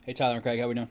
Hey Tyler and Craig, how we doing?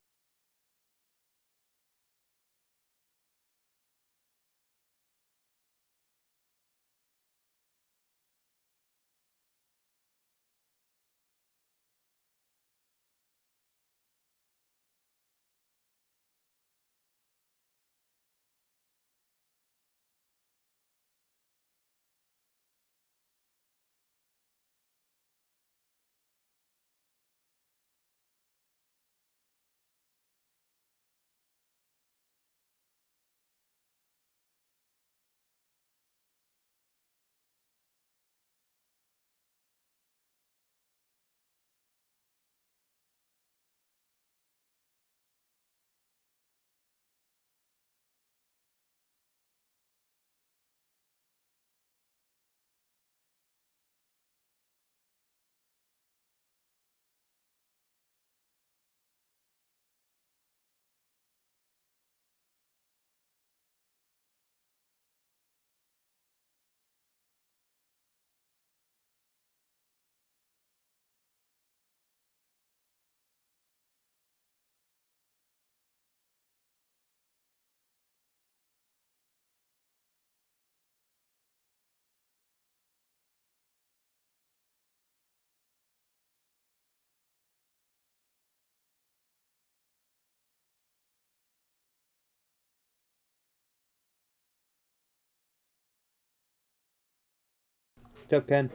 What's up, Ken?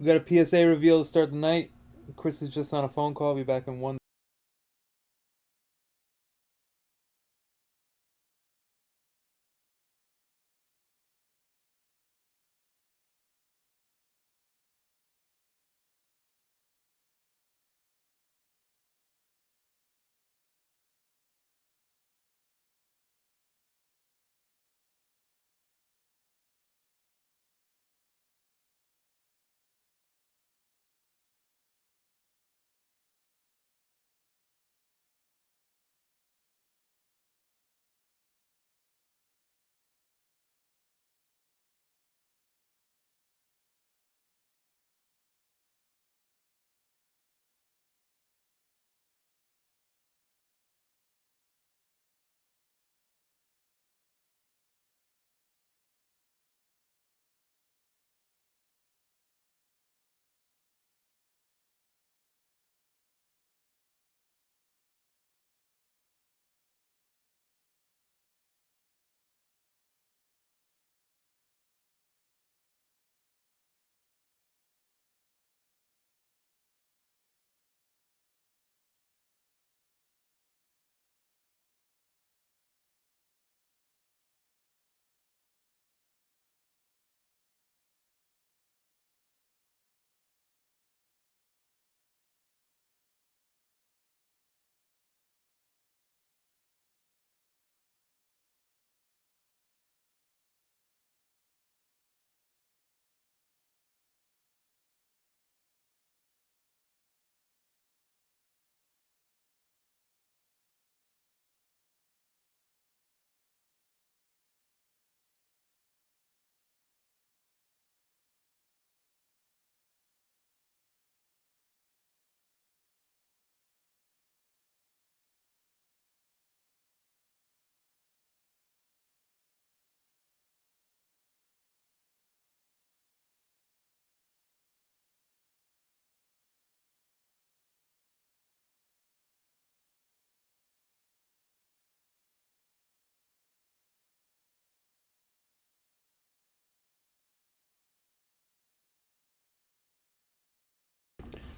We got a PSA reveal to start the night. Chris is just on a phone call. I'll be back in one.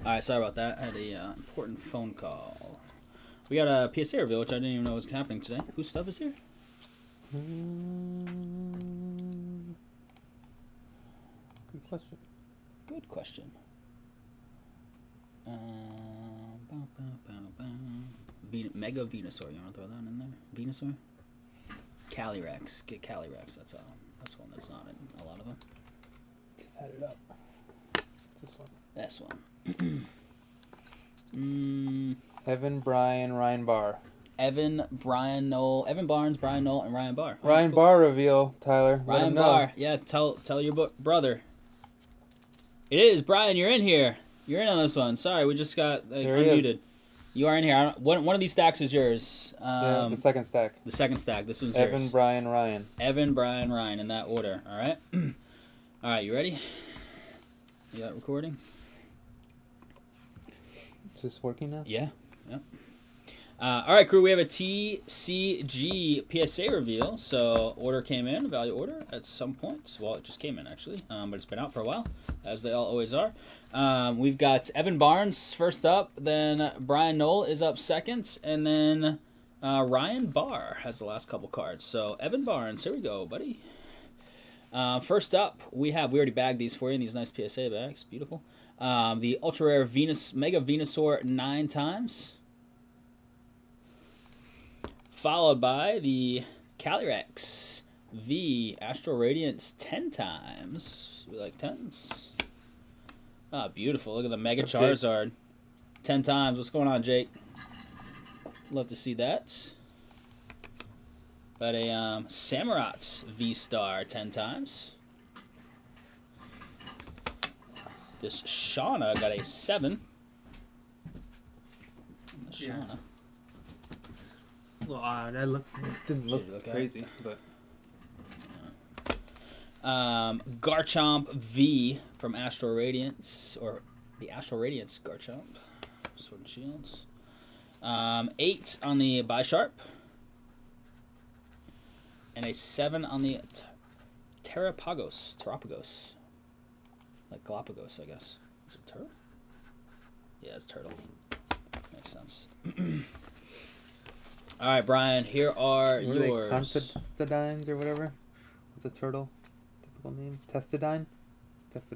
All right, sorry about that. I had a important phone call. We got a PSA reveal, which I didn't even know was happening today. Whose stuff is here? Good question. Good question. Mega Venusaur. You want to throw that in there? Venusaur? Calyrex. Get Calyrex. That's one that's not in a lot of them. Just had it up. This one. This one. Evan, Brian, Ryan Barr. Evan, Brian, Knoll, Evan Barnes, Brian Knoll, and Ryan Barr. Ryan Barr reveal, Tyler. Ryan Barr. Yeah, tell your brother. It is Brian. You're in here. You're in on this one. Sorry, we just got unmuted. You are in here. One of these stacks is yours. Yeah, the second stack. The second stack. This one's Evan, yours. Brian, Ryan. Evan, Brian, Ryan, in that order. All right. All right. You ready? You got recording? Is this working now? Yeah. Yep. All right, crew. We have a TCG PSA reveal. So order came in, value order at some point. Well, it just came in actually, but it's been out for a while, as they all always are. We've got Evan Barnes first up, then Brian Knoll is up second, and then Ryan Barr has the last couple cards. So Evan Barnes, here we go, buddy. First up, we already bagged these for you in these nice PSA bags. Beautiful. The ultra rare Mega Venusaur 9 times. Followed by the Calyrex V Astral Radiance 10 times. We like 10s. Ah, beautiful. Look at the Mega Charizard. 10 times. What's going on, Jake? Love to see that. Got a Samurott V-Star 10 times. This Shauna got a 7. Shauna. Well, that didn't look crazy, but Garchomp V from Astral Radiance, or the Astral Radiance Garchomp. Sword and Shields. 8 on the Bisharp. And a 7 on the Terrapagos. Like Galapagos, I guess. Is it turtle? Yeah, it's turtle. Makes sense. All right, Brian, here are yours. Contestadines or whatever? What's a turtle? Typical name? Testadine?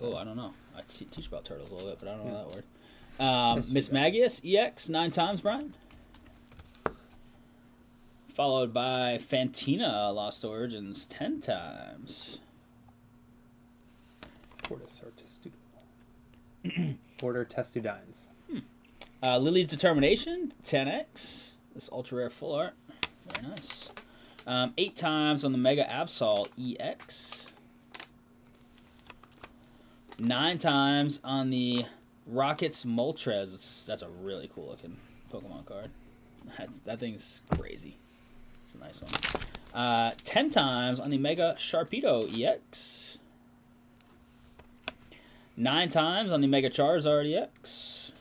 Oh, I don't know. I teach about turtles a little bit, but I don't know that word. Miss Magius EX 9 times, Brian. Followed by Fantina Lost Origins 10 times. Order Testudines. Lily's Determination 10x. This ultra rare full art. Very nice. 8 times on the Mega Absol EX. 9 times on the Rockets Moltres. That's a really cool looking Pokemon card. That thing's crazy. It's a nice one. 10 times on the Mega Sharpedo EX. 9 times on the Mega Charizard EX.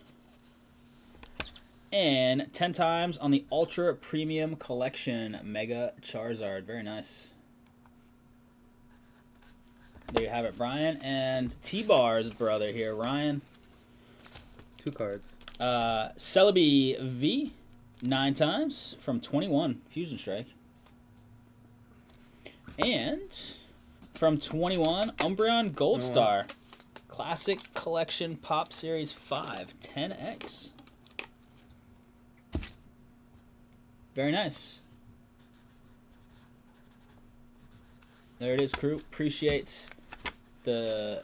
And 10 times on the Ultra Premium Collection Mega Charizard. Very nice. There you have it, Brian. And T-Bar's brother here, Ryan. 2 cards. Celebi V, 9 times from 21 Fusion Strike. And from 21, Umbreon Gold Star. Classic Collection Pop Series 5, 10x. Very nice. There it is, crew. Appreciate the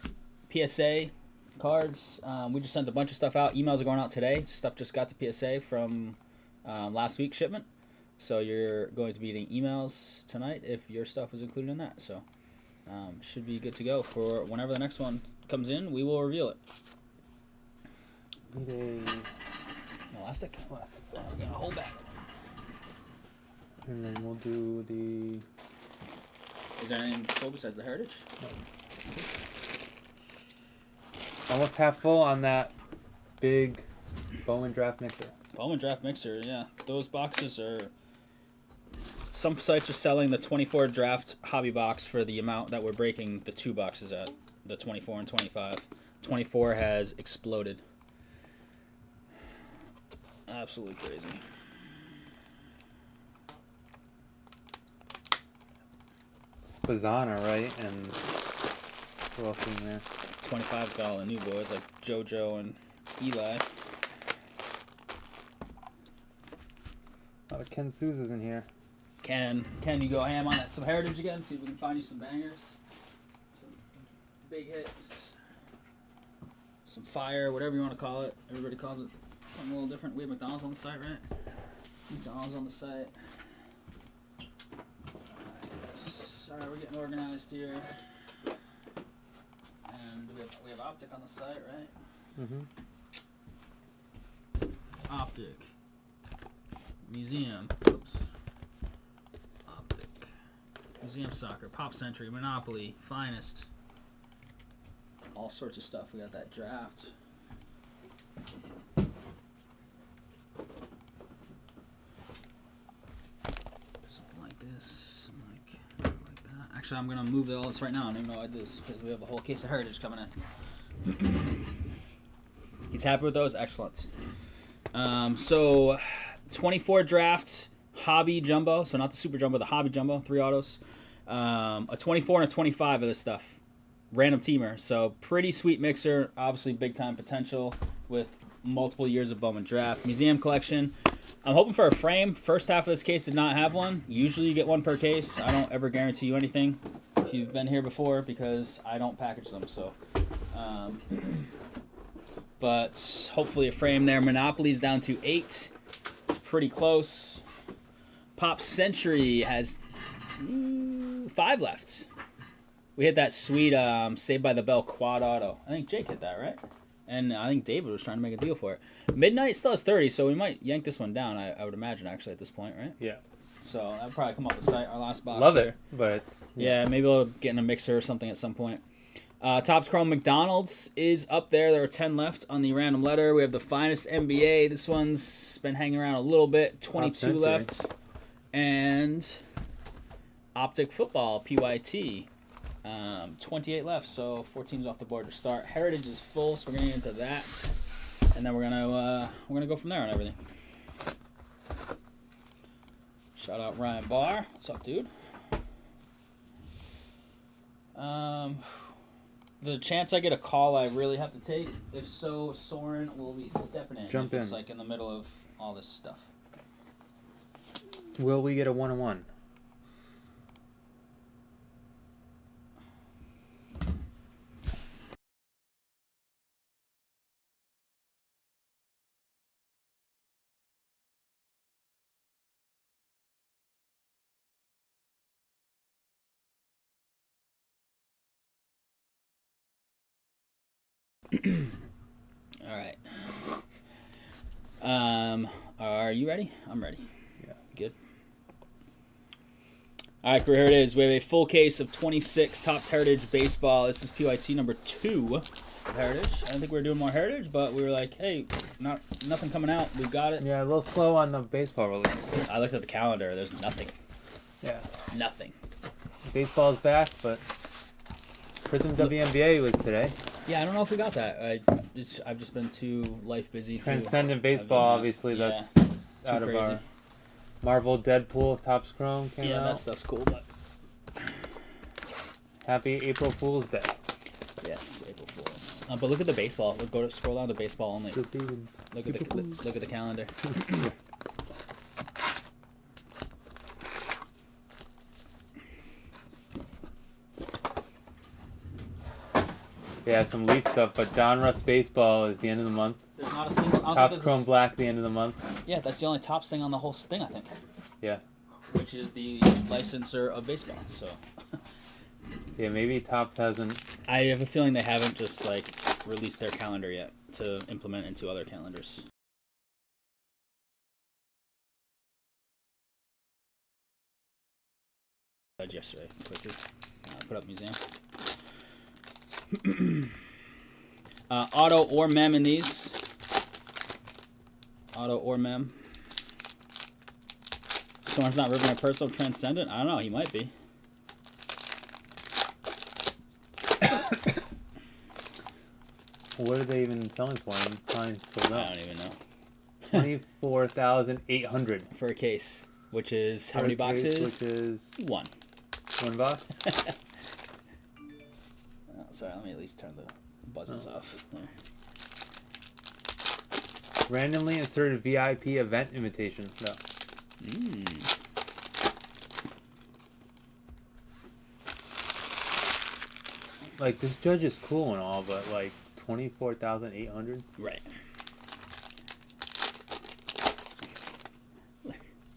PSA cards. We just sent a bunch of stuff out. Emails are going out today. Stuff just got the PSA from last week's shipment. So you're going to be getting emails tonight if your stuff was included in that. So should be good to go for whenever the next one comes in. We will reveal it. Need Elastic? Elastic. We're going to hold that. And then we'll do the... Is there anything cool besides the Heritage? No. Almost half full on that big Bowman Draft Mixer. Bowman Draft Mixer, yeah. Those boxes are... Some sites are selling the 24 draft hobby box for the amount that we're breaking the 2 boxes at. The 24 and 25. 24 has exploded. Absolutely crazy. Spazana, right? And who else in there? 25's got all the new boys like JoJo and Eli. A lot of Ken Souza's in here. Can you go ham on that some heritage again? See if we can find you some bangers, some big hits, some fire, whatever you want to call it. Everybody calls it something a little different. We have McDonald's on the site, right? McDonald's on the site. Alright, we're getting organized here. And we have Optic on the site, right? Optic. Museum. Oops. Optic. Museum Soccer. Pop Century. Monopoly. Finest. All sorts of stuff. We got that draft. Something like this. Something like that. Actually, I'm going to move all this right now. I don't even know what this because we have a whole case of Heritage coming in. He's happy with those? Excellent. So 24 drafts, hobby jumbo, so not the super jumbo, the hobby jumbo, 3 autos. A 24 and a 25 of this stuff. Random teamer, so pretty sweet mixer, obviously big time potential with multiple years of Bowman draft. Museum collection. I'm hoping for a frame. First half of this case did not have one. Usually you get one per case. I don't ever guarantee you anything if you've been here before because I don't package them, so... but hopefully a frame there. Monopoly's down to 8. It's pretty close. Pop Century has 5 left. We hit that sweet Saved by the Bell quad auto. I think Jake hit that, right? And I think David was trying to make a deal for it. Midnight still has 30, so we might yank this one down, I would imagine, actually, at this point, right? Yeah. So that would probably come off the site, our last box. Love here. it, but it's... Yeah, maybe we'll get in a mixer or something at some point. Topps Chrome McDonald's is up there. There are 10 left on the random letter. We have the Finest NBA. This one's been hanging around a little bit. 22 left. And Optic Football, PYT. 28 left, so 4 teams off the board to start. Heritage is full, so we're going to get into that. And then we're gonna go from there on everything. Shout out Ryan Barr. What's up, dude? There's a chance I get a call I really have to take. If so, Soren will be stepping in. Jump in. It's like in the middle of all this stuff. Will we get a 1-on-1? All right. Are you ready? I'm ready. Yeah. Good. All right, here it is. We have a full case of 26 Topps Heritage Baseball. This is PYT number 2 of Heritage. I didn't think we were doing more Heritage, but we were like, hey, nothing coming out. We've got it. Yeah, a little slow on the baseball release. I looked at the calendar. There's nothing. Yeah. Nothing. Baseball's back, but Prism WNBA was today. Yeah, I don't know if we got that. I've just been too life busy. Transcendent Baseball, obviously, that's out of our Marvel Deadpool Topps Chrome came out. Yeah, that stuff's cool, but... Happy April Fool's Day. Yes, April Fools. But look at the baseball. Scroll down to baseball only. Look at the calendar. Yeah, some Leaf stuff, but Don Russ Baseball is the end of the month. There's not a single... Topps Chrome Black the end of the month. Yeah, that's the only Topps thing on the whole thing, I think. Yeah. Which is the licensor of baseball, so... Yeah, maybe Topps hasn't... I have a feeling they haven't just, like, released their calendar yet to implement into other calendars. Yesterday, quickly. Put up museum. Auto or mem in these. Auto or mem. Someone's not ripping a personal transcendent? I don't know, he might be. What are they even selling for? I'm fine sold I out. don't even know. 24,800 for a case, which is how many boxes? Which is one. One box. Oh, sorry, let me at least turn the buzzes off. There. Randomly inserted VIP event invitation. No. Like, this judge is cool and all, but like 24,800. Right.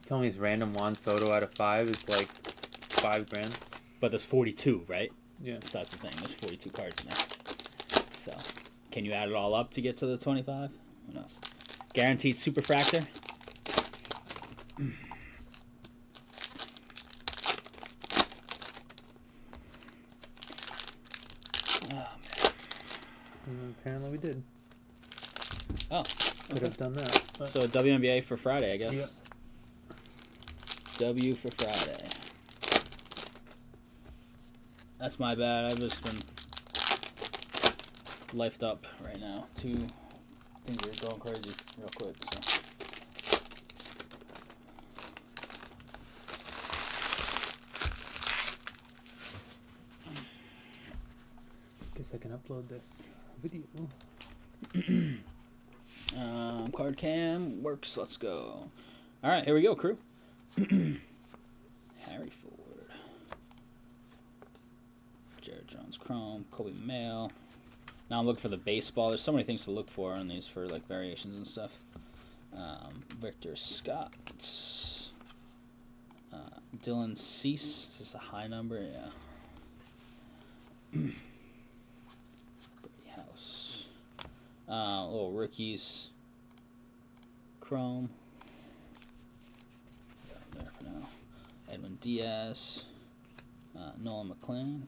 Tell me it's random Juan Soto out of 5 is like $5,000. But there's 42, right? Yeah. So that's the thing. There's 42 cards in there. So, can you add it all up to get to the 25? Who knows? Guaranteed Superfractor. Apparently we did. Oh. Could have done that. But... So WNBA for Friday, I guess. Yep. W for Friday. That's my bad. I've just been lifed up right now. Two things are going crazy real quick. So. Guess I can upload this video. Card cam works. Let's go. All right, here we go, crew. Harry Ford, Jared Jones Chrome, Kobe Mail. Now I'm looking for the baseball. There's so many things to look for on these for like variations and stuff. Victor Scott, Dylan Cease. Is this a high number? Yeah. Brady House. Little rookies. Chrome. There for now. Edwin Diaz. Nolan McLean.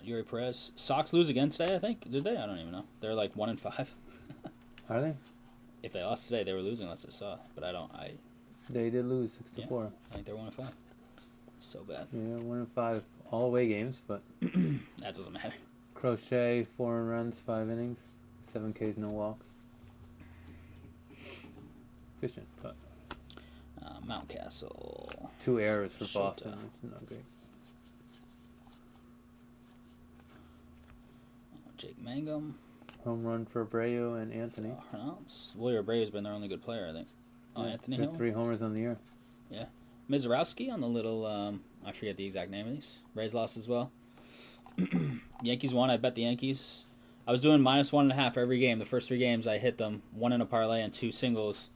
Yuri Perez. Sox lose again today, I think. Did they? I don't even know. They're like 1-5. Are they? If they lost today, they were losing unless I saw. But They did lose 6-4. I think they're 1-5. So bad. Yeah, 1-5 all away games, but that doesn't matter. Crochet, 4 runs, 5 innings, 7 Ks, no walks. Efficient, but Mountcastle. 2 errors for Shota. Boston. It's not great. Jake Mangum. Home run for Abreu and Anthony. Hernandez. William Abreu's been their only good player, I think. Oh, yeah, Anthony Hill. 3 homers on the year. Yeah. Mizorowski on the little, I forget the exact name of these. Rays lost as well. Yankees won. I bet the Yankees. I was doing -1.5 for every game. The first 3 games, I hit them. 1 in a parlay and 2 singles.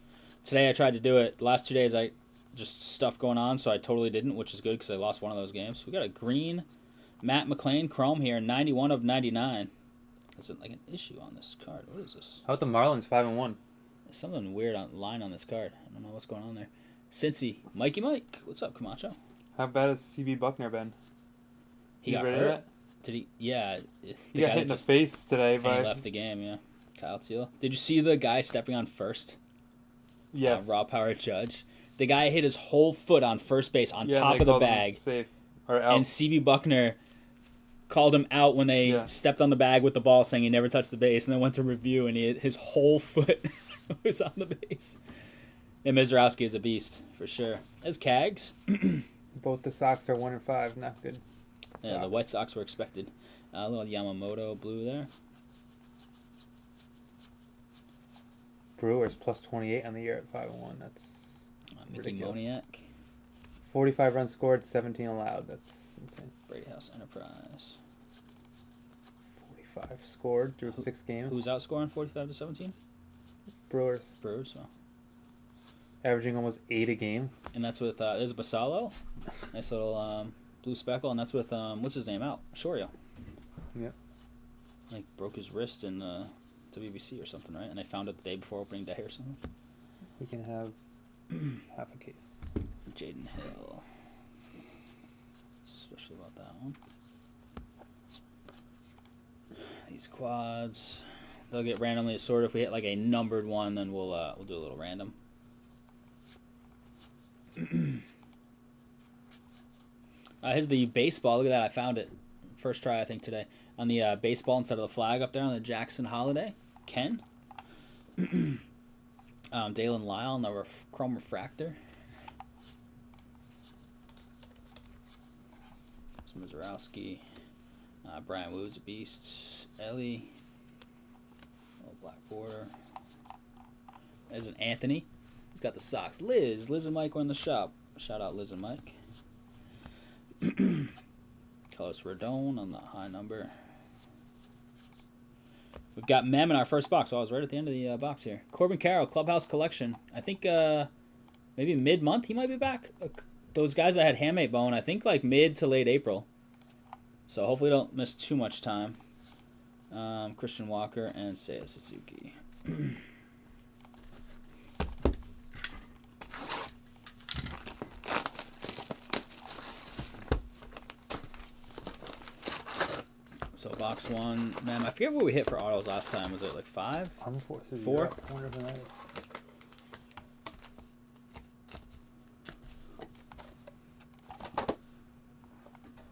Today, I tried to do it. The last 2 days, I just stuff going on, so I totally didn't, which is good because I lost one of those games. We got a green Matt McLean Chrome here, 91 of 99. There's like an issue on this card. What is this? How about the Marlins 5-1? There's something weird line on this card. I don't know what's going on there. Cincy, Mikey Mike. What's up, Camacho? How bad has CB Buckner been? He got hurt. Did he? Yeah. He got hit in the face today, but he left the game. Yeah. Kyle Teal. Did you see the guy stepping on first? Yes. Raw power judge. The guy hit his whole foot on first base on top of the bag. Safe or out. And CB Buckner called him out when they stepped on the bag with the ball, saying he never touched the base, and then went to review, and his whole foot was on the base. And Mizorowski is a beast, for sure. As Cags. Both the Sox are 1-5, not good. Yeah, the White Sox were expected. A little Yamamoto blue there. Brewers plus 28 on the year at 5-1. That's Mickey Moniak. 45 runs scored, 17 allowed. That's insane. Brady House Enterprise. 45 scored through 6 games. Who's outscoring 45-17? Brewers. So. Averaging almost 8 a game. And that's with there's Basallo. Nice little blue speckle, and that's with what's his name out? Shorio. Yep. Like broke his wrist in the WBC or something, right? And they found it the day before opening day or something. We can have half a case. Jaden Hill. Especially about that one. These quads, they'll get randomly assorted. If we hit like a numbered one, then we'll do a little random. Here's the baseball. Look at that. I found it. First try, I think, today. On the baseball instead of the flag up there on the Jackson Holiday. Ken. Dalen Lyle on the Chrome Refractor. Mizarowski. Brian Woo's a beast. Ellie. Little black border. There's an Anthony. He's got the socks. Liz and Mike were in the shop. Shout out Liz and Mike. Carlos Rodon on the high number. We've got Mem in our first box. Oh, I was right at the end of the box here. Corbin Carroll, Clubhouse Collection. I think maybe mid-month he might be back. Those guys that had Hamate Bone, I think like mid to late April. So hopefully don't miss too much time. Christian Walker and Seiya Suzuki. So box one, man, I forget what we hit for autos last time. Was it like 5? I'm 4. So 4?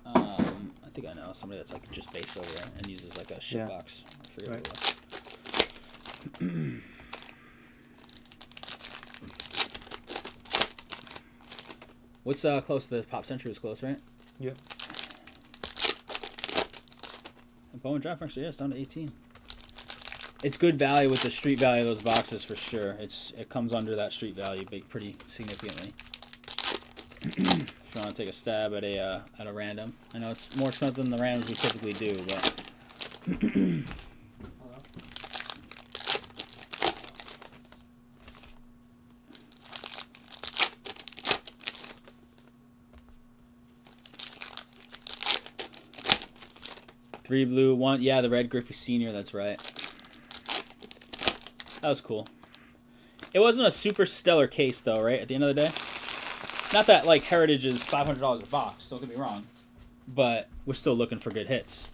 I think I know somebody that's like just based over there and uses like a ship box. I forget what it was. What's close to the Pop Century was close, right? Yep. Bowman Draft Master, yeah, it's down to 18. It's good value with the street value of those boxes for sure. It comes under that street value pretty significantly. If you want to take a stab at a random, I know it's more expensive than the randoms we typically do, but. Three blue, one, yeah, the red Griffey Senior. That's right. That was cool. It wasn't a super stellar case though, right? At the end of the day, not that like Heritage is $500 a box. Don't get me wrong, but we're still looking for good hits.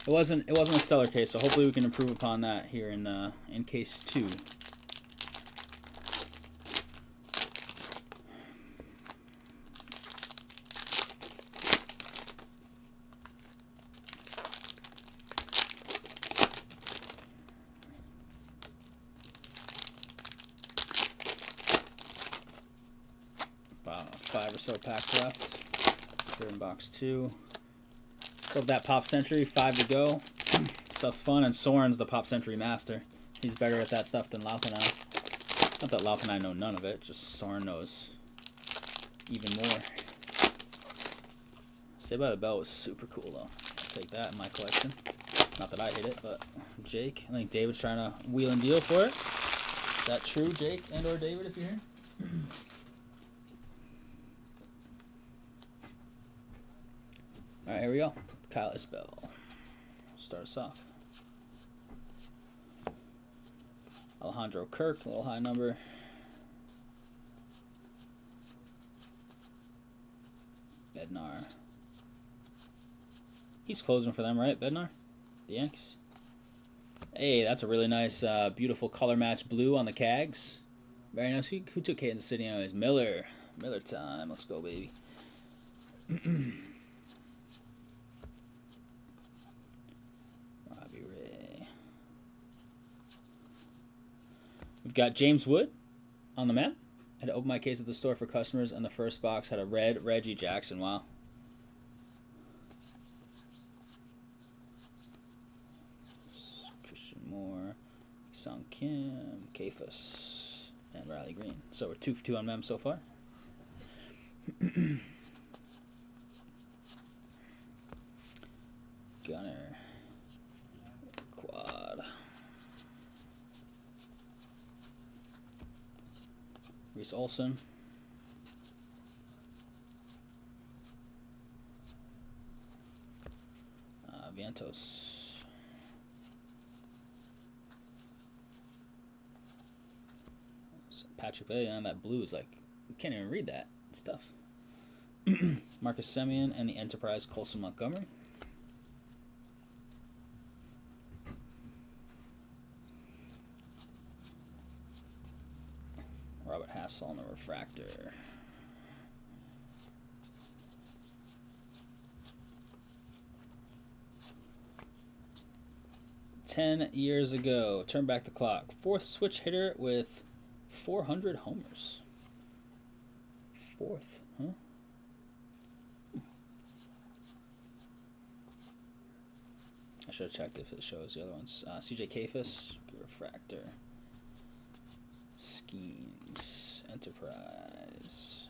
It wasn't a stellar case, so hopefully we can improve upon that here in case 2. About 5 or so packs left. Here in box 2. Love that Pop Century, 5 to go. Stuff's fun, and Soren's the Pop Century master. He's better at that stuff than Lauf and I. Not that Lauf and I know none of it, just Soren knows even more. Saved by the Bell was super cool though. I'll take that in my collection. Not that I hit it, but Jake. I think David's trying to wheel and deal for it. Is that true, Jake and or David, if you're here? Alright, here we go. Kyle Isbell. Start us off. Alejandro Kirk, a little high number. Bednar. He's closing for them, right, Bednar? The Yanks. Hey, that's a really nice, beautiful color match blue on the Cags. Very nice. Who took Kansas City anyways? Miller. Miller time. Let's go, baby. We've got James Wood on the map. I had to open my case at the store for customers, and the first box had a red Reggie Jackson. Wow. Christian Moore, Sung Kim, Kafus, and Riley Green. So we're 2 for 2 on Mem so far. Gunner. Quad. Reese Olson. Vientos. Patrick Bay, and that blue is like, you can't even read that stuff. Marcus Semien and the Enterprise Colson Montgomery. Robert Hassel on the refractor. 10 years ago. Turn back the clock. Fourth switch hitter with 400 homers. Fourth, huh? I should have checked if it shows the other ones. CJ Kafis, Refractor. Skeens, Enterprise.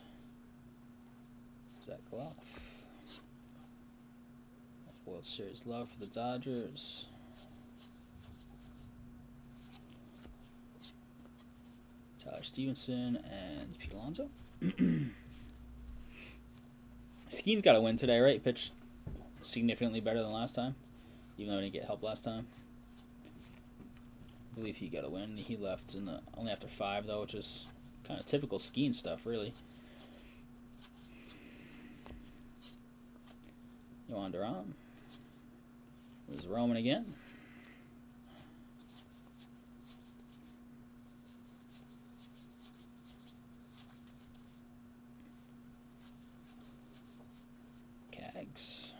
Zach Gloff. World Series love for the Dodgers. Tyler Stevenson and Pete Alonso. Skeen's got a win today, right? Pitched significantly better than last time, even though he didn't get help last time. I believe he got a win. He left in the only after 5 though, which is kind of typical Skeen stuff, really. Yohan Duran. There's Roman again. Cags.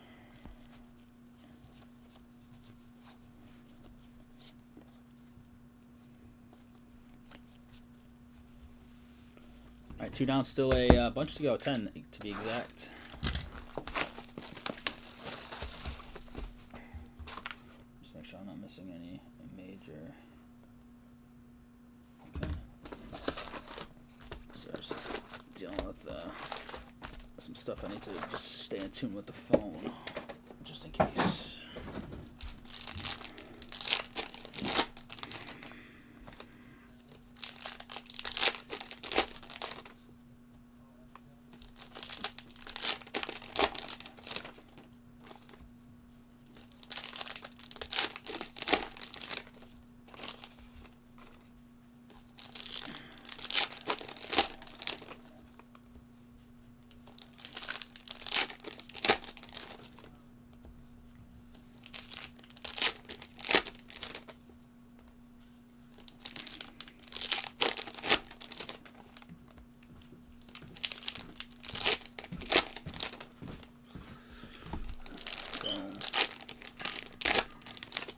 All right, 2 down, still a bunch to go, 10 to be exact. Just make sure I'm not missing any major. Okay. So I'm just dealing with some stuff I need to just stay in tune with the phone, just in case.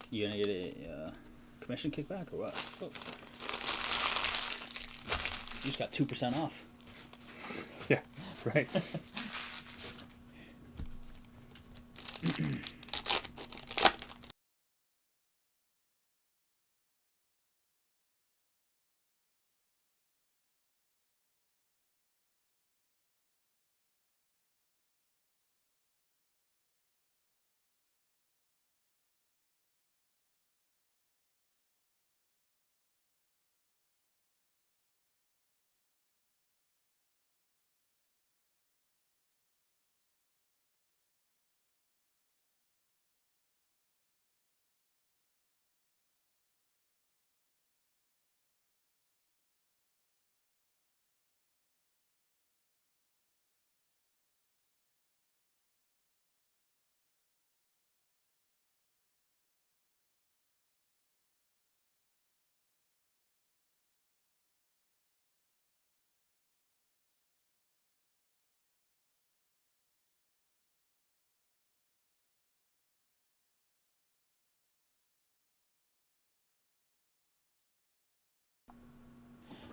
You gonna get a commission kickback or what? Oh. You just got 2% off. Yeah, right.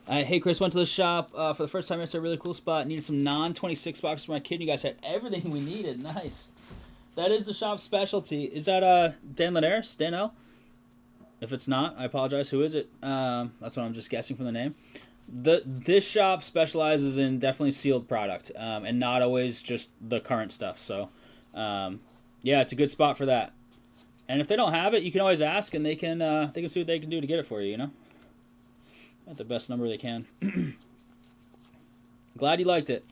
Hey, Chris, went to the shop for the first time. It's a really cool spot. Needed some non-26 boxes for my kid. You guys had everything we needed. Nice. That is the shop's specialty. Is that Dan Linares? Dan L? If it's not, I apologize. Who is it? That's what I'm just guessing from the name. This shop specializes in definitely sealed product and not always just the current stuff. So, yeah, it's a good spot for that. And if they don't have it, you can always ask, and they can see what they can do to get it for you. You know. At the best number they can. Glad you liked it.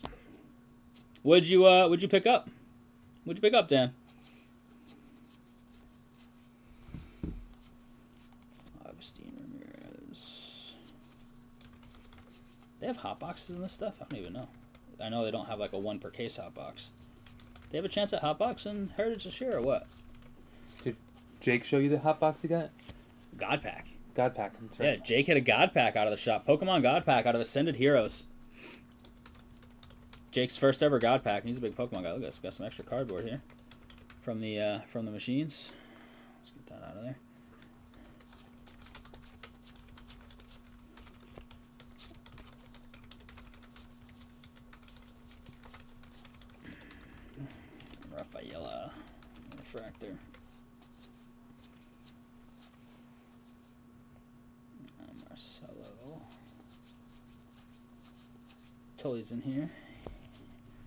Would you pick up? What'd you pick up, Dan? Augustine Ramirez. They have hot boxes in this stuff? I don't even know. I know they don't have like a 1 per case hot box. They have a chance at hot box and Heritage this year or what? Did Jake show you the hot box he got? God Pack. God Pack. That's right. Yeah, Jake had a God Pack out of the shop. Pokemon God Pack out of Ascended Heroes. Jake's first ever God Pack. He's a big Pokemon guy. Look at this. We got some extra cardboard here from the machines. Let's get that out of there. refractor. Marcelo. Tully's in here.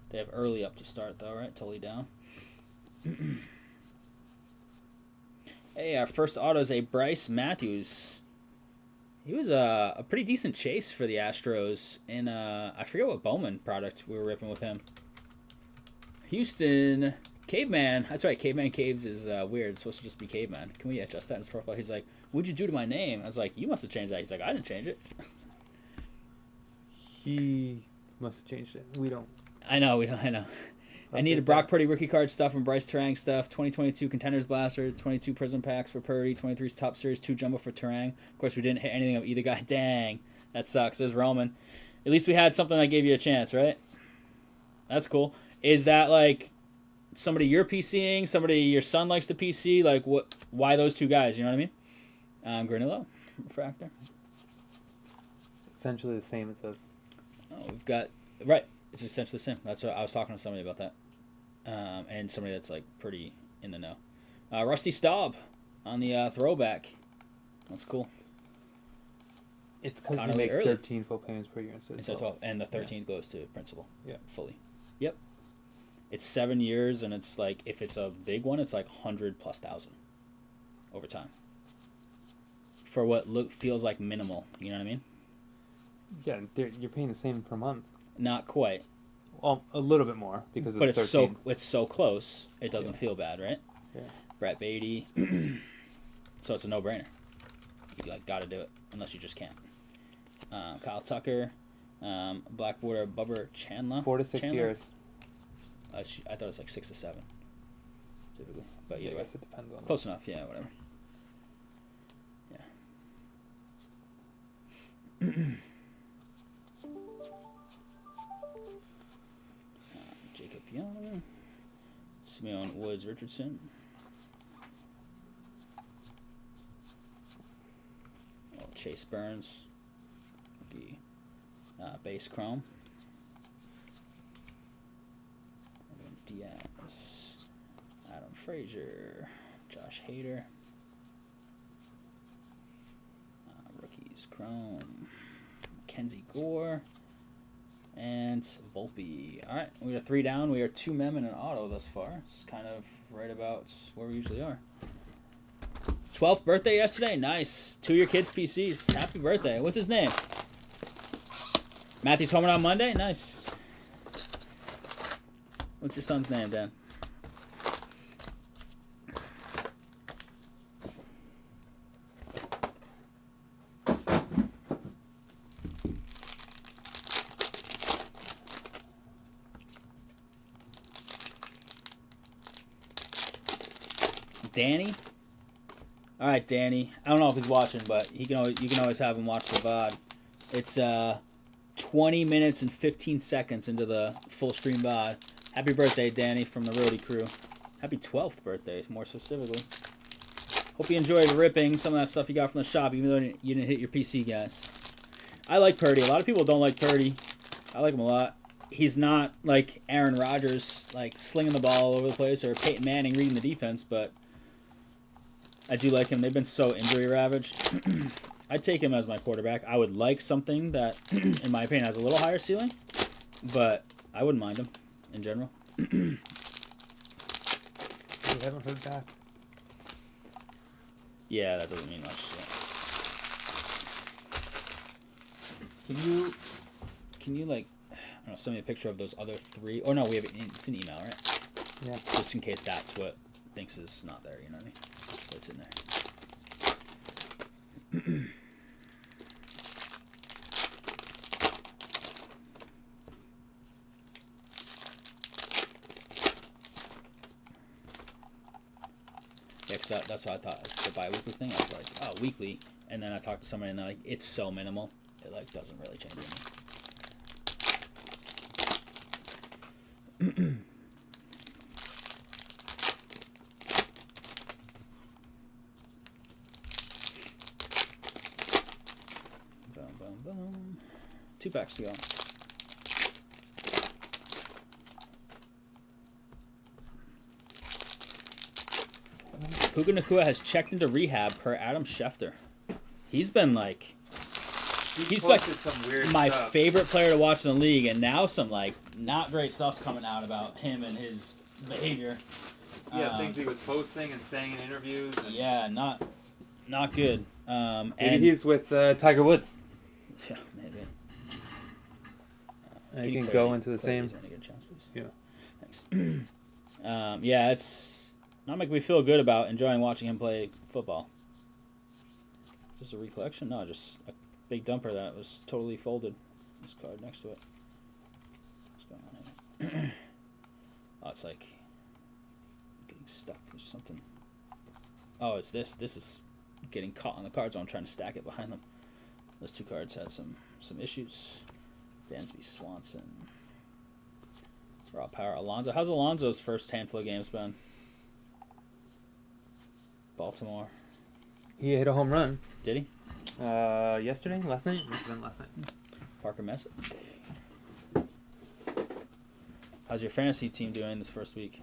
They have early up to start though, right? Tully down. Hey, our first auto is a Bryce Matthews. He was a pretty decent chase for the Astros in I forget what Bowman product we were ripping with him. Houston Caveman. That's right. Caveman Caves is weird. It's supposed to just be Caveman. Can we adjust that in his profile? He's like, "What'd you do to my name?" I was like, "You must have changed that." He's like, "I didn't change it." He must have changed it. We don't. I know. I know. I need a Brock Purdy rookie card stuff and Bryce Terang stuff. 2022 Contenders Blaster, 22 Prism Packs for Purdy, 23's Top Series, 2 Jumbo for Terang. Of course, we didn't hit anything of either guy. Dang. That sucks. There's Roman. At least we had something that gave you a chance, right? That's cool. Is that like somebody you're PCing, somebody your son likes to PC? Like, what? Why those two guys? You know what I mean? Granillo, refractor. Essentially the same, it says. Oh, we've got... Right. It's essentially the same. That's what I was talking to somebody about that. And somebody that's like pretty in the know. Rusty Staub on the throwback. That's cool. It's because you make 13 full payments per year instead of 12. And the 13 goes to principal. Yeah. Fully. Yep. It's 7 years, and it's like, if it's a big one, it's like 100,000+ over time. For what feels like minimal. You know what I mean? Yeah, you're paying the same per month. Not quite. Well, a little bit more because but it's 13. It's so close. It doesn't feel bad, right? Yeah. Brett Beatty. So it's a no-brainer. You got to do it unless you just can't. Kyle Tucker, Blackwater, Bubber Chandler. 4 to 6 years. I thought it was like 6 to 7, typically. But yeah, either I way, guess it depends on close enough. Yeah, whatever. Yeah. Jacob Young, Simeon Woods Richardson, Chase Burns, base chrome, Diaz, Adam Frazier, Josh Hader, rookies chrome, Mackenzie Gore. And Volpe. All right, we are 3 down. We are 2 mem and an auto thus far. It's kind of right about where we usually are. 12th birthday yesterday. Nice. 2 of your kids' PCs. Happy birthday. What's his name? Matthew's homing on Monday. Nice. What's your son's name, Dan? Danny? All right, Danny. I don't know if he's watching, but you can always have him watch the VOD. It's 20 minutes and 15 seconds into the full stream VOD. Happy birthday, Danny, from the Rhody crew. Happy 12th birthday, more specifically. Hope you enjoyed ripping some of that stuff you got from the shop, even though you didn't hit your PC, guys. I like Purdy. A lot of people don't like Purdy. I like him a lot. He's not like Aaron Rodgers, like slinging the ball all over the place, or Peyton Manning reading the defense, but I do like him. They've been so injury ravaged. I'd take him as my quarterback. I would like something that, in my opinion, has a little higher ceiling, but I wouldn't mind him in general. We haven't heard back. Yeah, that doesn't mean much. Yeah. Can you like, I don't know, send me a picture of those other 3? Or no, we have it's an email, right? Yeah. Just in case that's what thinks is not there. You know what I mean? So it's in there. Yeah, cause that's what I thought. The bi-weekly thing, I was like, oh, weekly. And then I talked to somebody and they're like, it's so minimal. It like doesn't really change anything. Boom, boom, boom. 2 packs to go. Puka Nacua has checked into rehab per Adam Schefter. He's been like... He's like some weird my stuff. favorite player to watch in the league, and now some like not great stuff's coming out about him and his behavior. Yeah, things he was posting and saying in interviews. And Yeah, not good. maybe and he's with Tiger Woods. yeah, maybe. I you can go into the same. Is there any good chance, please? Yeah. Thanks. Yeah, it's not making me feel good about enjoying watching him play football. Just a recollection? No, just a big dumper that was totally folded. This card next to it. What's going on here? Oh, it's like getting stuck. There's something. Oh, it's this. This is getting caught on the card, so I'm trying to stack it behind them. Those two cards had some issues. Dansby Swanson. Raw power. Alonzo. How's Alonzo's first handful of games been? Baltimore. He hit a home run. Did he? Yesterday? Last night? Must have been last night. Parker Messick. How's your fantasy team doing this first week?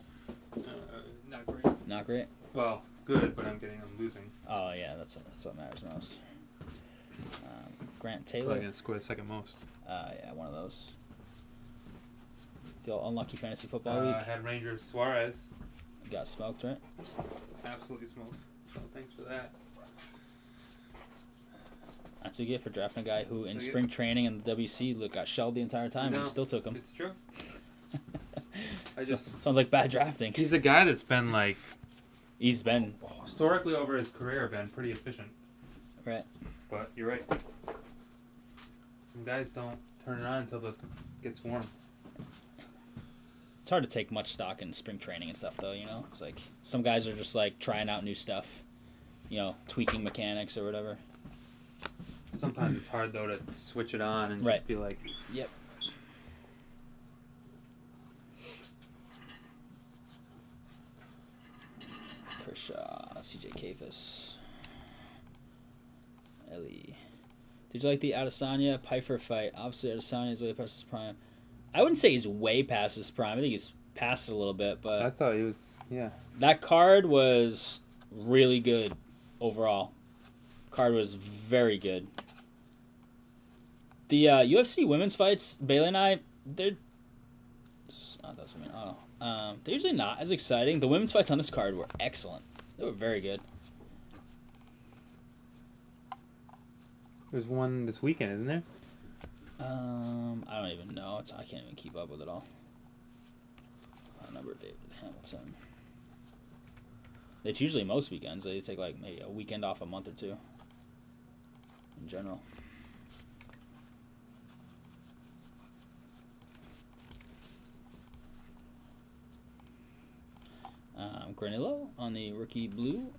Not great. Not great? Well, good, but I'm losing. Oh, yeah, that's what matters most. Grant Taylor. Probably going to score the second most. Yeah, one of those. The unlucky fantasy football week. I had Ranger Suarez. Got smoked, right? Absolutely smoked. So thanks for that. That's what you get for drafting a guy who in spring training and the WC got shelled the entire time and he still took him. It's true. Sounds like bad drafting. He's a guy that's been like... He's been... historically over his career been pretty efficient. Right. But you're right. Some guys don't turn around until it gets warm. It's hard to take much stock in spring training and stuff, though, you know? It's like some guys are just like trying out new stuff, you know, tweaking mechanics or whatever. Sometimes it's hard, though, to switch it on and just be like... Yep. Kershaw, CJ Kafis, Ellie. Did you like the Adesanya Pfeiffer fight? Obviously, Adesanya is way past his prime. I wouldn't say he's way past his prime. I think he's past it a little bit, but I thought he was, yeah. That card was really good overall. Card was very good. The UFC women's fights, Bailey and I, they're usually not as exciting. The women's fights on this card were excellent. They were very good. There's one this weekend, isn't there? I don't even know. I can't even keep up with it all. Number David Hamilton. It's usually most weekends. They take like maybe a weekend off a month or two. In general. Granillo on the rookie blue.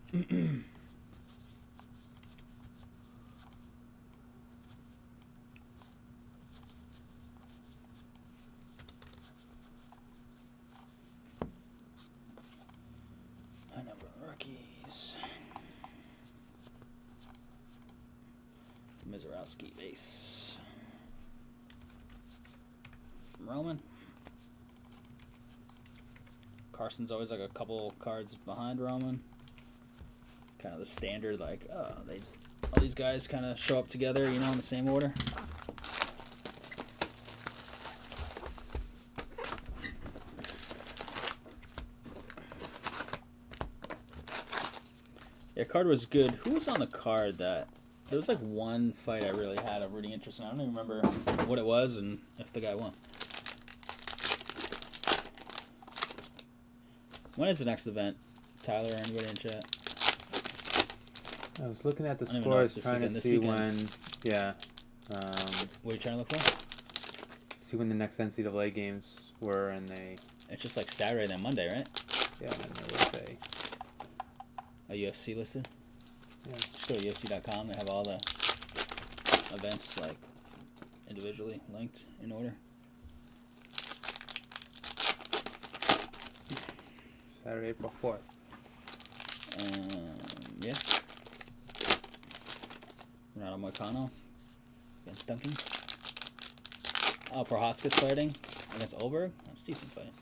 Rookies. Mizorowski base. Roman. Carson's always like a couple cards behind Roman. Kind of the standard, like, all these guys kind of show up together, you know, in the same order. Yeah, card was good. Who was on the card that... There was like one fight I really had a really interest in. I don't even remember what it was and if the guy won. When is the next event? Tyler, anybody in chat? I was looking at the scores trying to see when... Yeah. What are you trying to look for? See when the next NCAA games were and they... It's just like Saturday then Monday, right? Yeah, and then they would say... A UFC listed? Yeah. Just go to UFC.com. They have all the events like individually linked in order. Saturday, April 4th. Yeah. Renato Moicano against Duncan. Oh, Prohatzka's fighting against Olberg. That's a decent fight.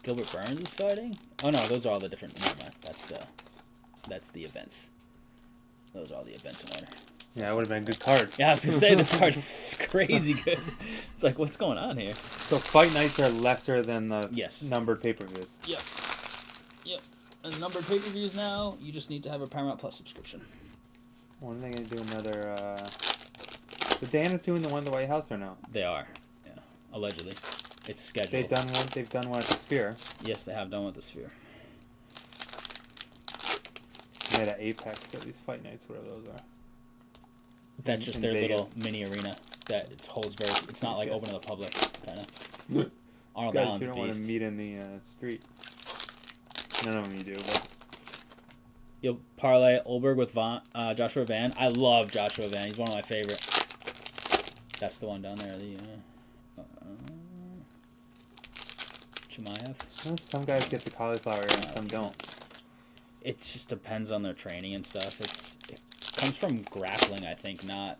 Gilbert Burns is fighting. Oh no, those are all the different. Never mind. That's the events. Those are all the events in order. So Yeah, it would have been a good card. yeah, I was gonna say this card's crazy good. It's like, what's going on here? So fight nights are lesser than the Yes. numbered pay-per-views. Yep. And numbered pay-per-views now, you just need to have a Paramount Plus subscription. When are they going to do another... Did they end up doing the one at the White House or no? They are. Yeah. Allegedly. It's scheduled. They've done one at the Sphere. Yes, they have done with the Sphere. They had an Apex or these fight nights, whatever those are. That's just in their Vegas. little mini arena that it holds very... It's not like Yes. open to the public, kind of. Arnold Guys, Allen's you don't want to beast. meet in the street. None of them you do, but... You'll parlay Olberg with Joshua Van. I love Joshua Van. He's one of my favorite. That's the one down there. The Chimaev. Some guys get the cauliflower and some don't. It just depends on their training and stuff. It comes from grappling, I think, not...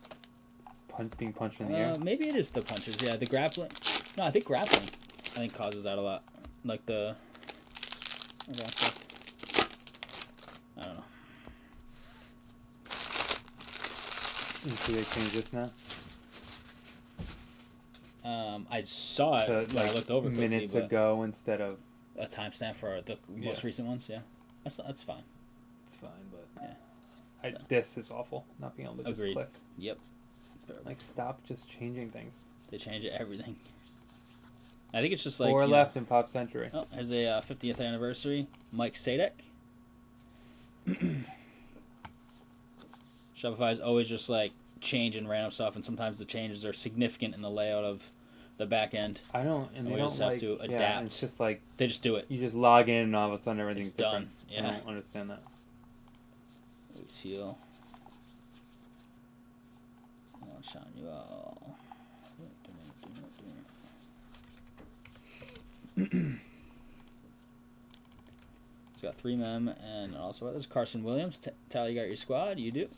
Being punched in the air? Maybe it is the punches. Yeah, the grappling. No, I think grappling. I think causes that a lot. Like the... I don't know. You see they changed this now? I saw it So, when I looked over quickly, minutes but ago instead of... a timestamp for the most recent ones. Yeah, that's fine. It's fine, but... Yeah. This is awful, not being able to just Agreed. click. Yep. Like, stop just changing things. They change everything. I think it's just like 4 you know- left in Pop Century. Oh, here's a 50th anniversary. Mike Sadek. Shopify is always just like changing random stuff, and sometimes the changes are significant in the layout of the back end. I don't, and they we don't just have like... to Yeah, adapt. it's just like, They just do it. you just log in and all of a sudden everything's It's done. different. Yeah. I don't understand that. Seal. I'll shine you all. It's got 3 mem and also this is Carson Williams. Tally, you got your squad. You do.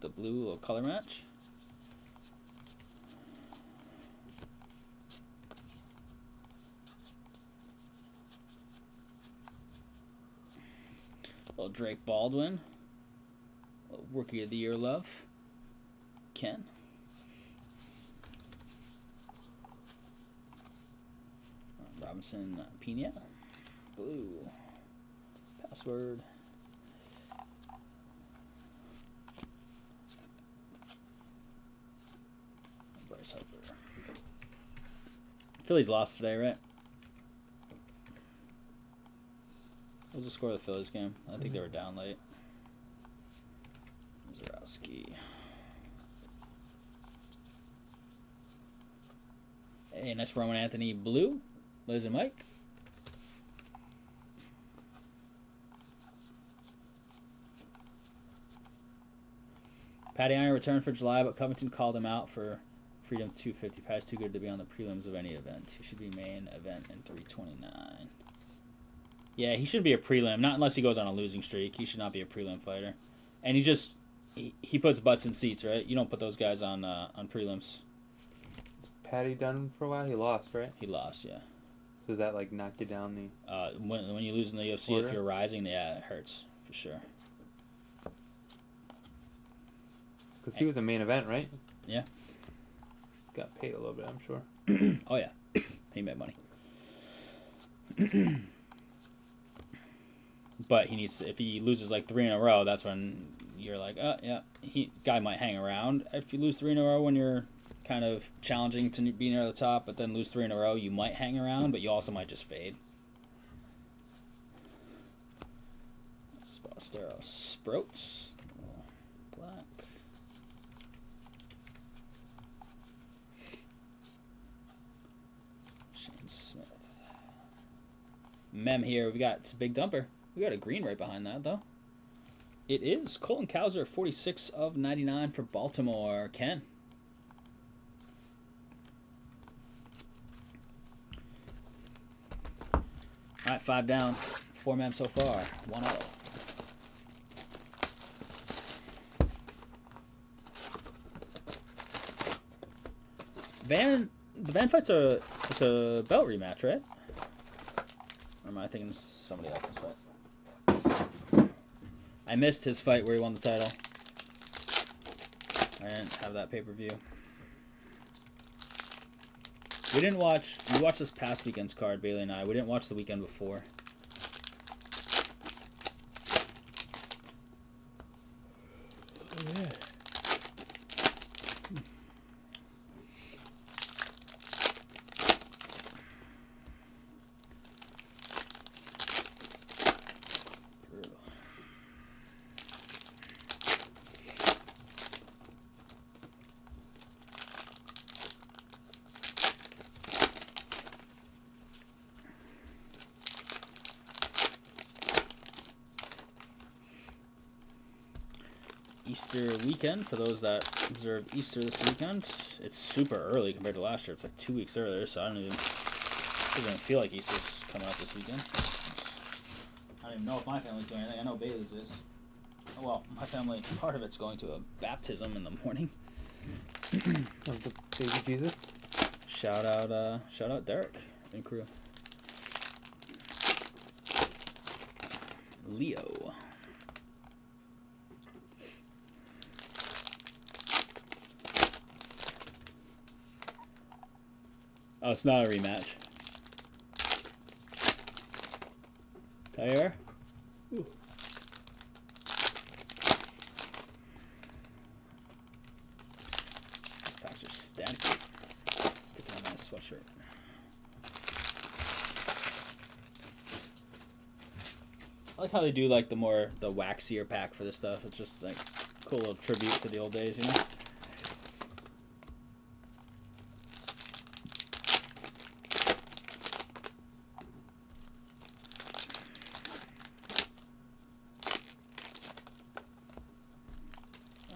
The blue little color match. Little Drake Baldwin. Little Rookie of the Year love. Ken. Robinson Pena. Blue. Password. Bryce Harper. Phillies lost today, right? What was the score of the Phillies game? I think they were down late. Zarowski. Hey, nice Roman Anthony blue. Liz and Mike. Patty Iron returned for July, but Covington called him out for Freedom 250. Patty's too good to be on the prelims of any event. He should be main event in 329. Yeah, he shouldn't be a prelim. Not unless he goes on a losing streak. He should not be a prelim fighter. And he puts butts in seats, right? You don't put those guys on prelims. Is Patty done for a while? He lost, right? He lost, yeah. So does that like knock you down the... When you lose in the UFC, Order? if you're rising, yeah, it hurts for sure. Because he was a main event, right? Yeah. Got paid a little bit, I'm sure. Oh yeah, he made money. But he needs if he loses like 3 in a row, that's when you're like, yeah, guy might hang around. If you lose 3 in a row when you're kind of challenging to be near the top, but then lose 3 in a row, you might hang around, but you also might just fade. Sterile Sprouts, black. Shane Smith. Mem here. We got it's a big dumper. We got a green right behind that though. It is Colton Cowser, 46 of 99 for Baltimore. Ken. All right, 5 down, 4 mem so far, 1 auto. The Van fight's it's a belt rematch, right? am I thinking somebody else's fight? I missed his fight where he won the title. I didn't have that pay-per-view. We didn't watch... We watched this past weekend's card, Bailey and I. We didn't watch the weekend before. Yeah. Easter weekend, for those that observed Easter this weekend, it's super early compared to last year. It's like 2 weeks earlier, so I don't even feel like Easter's coming up this weekend. I don't even know if my family's doing anything. I know Bailey's is. Oh, well, my family, part of it's going to a baptism in the morning. Of the baby Jesus. Shout out Derek and crew. Leo. Oh, it's not a rematch. Tyre? These packs are static. Sticking on my sweatshirt. I like how they do like the waxier pack for this stuff. It's just like a cool little tribute to the old days, you know?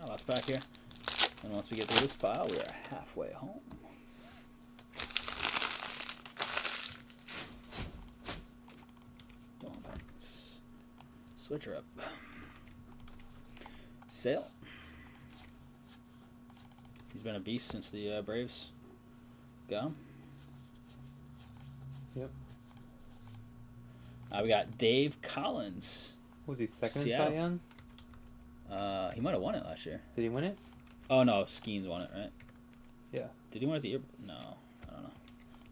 Last pack here. And once we get through this pile, we are halfway home. Switch her up. Sale. He's been a beast since the Braves got him. Yep. We got Dave Collins. Was he second Seattle. in Cy Young? He might have won it last year. Did he win it? Oh no, Skeens won it, right? Yeah. Did he win it the year? No, I don't know.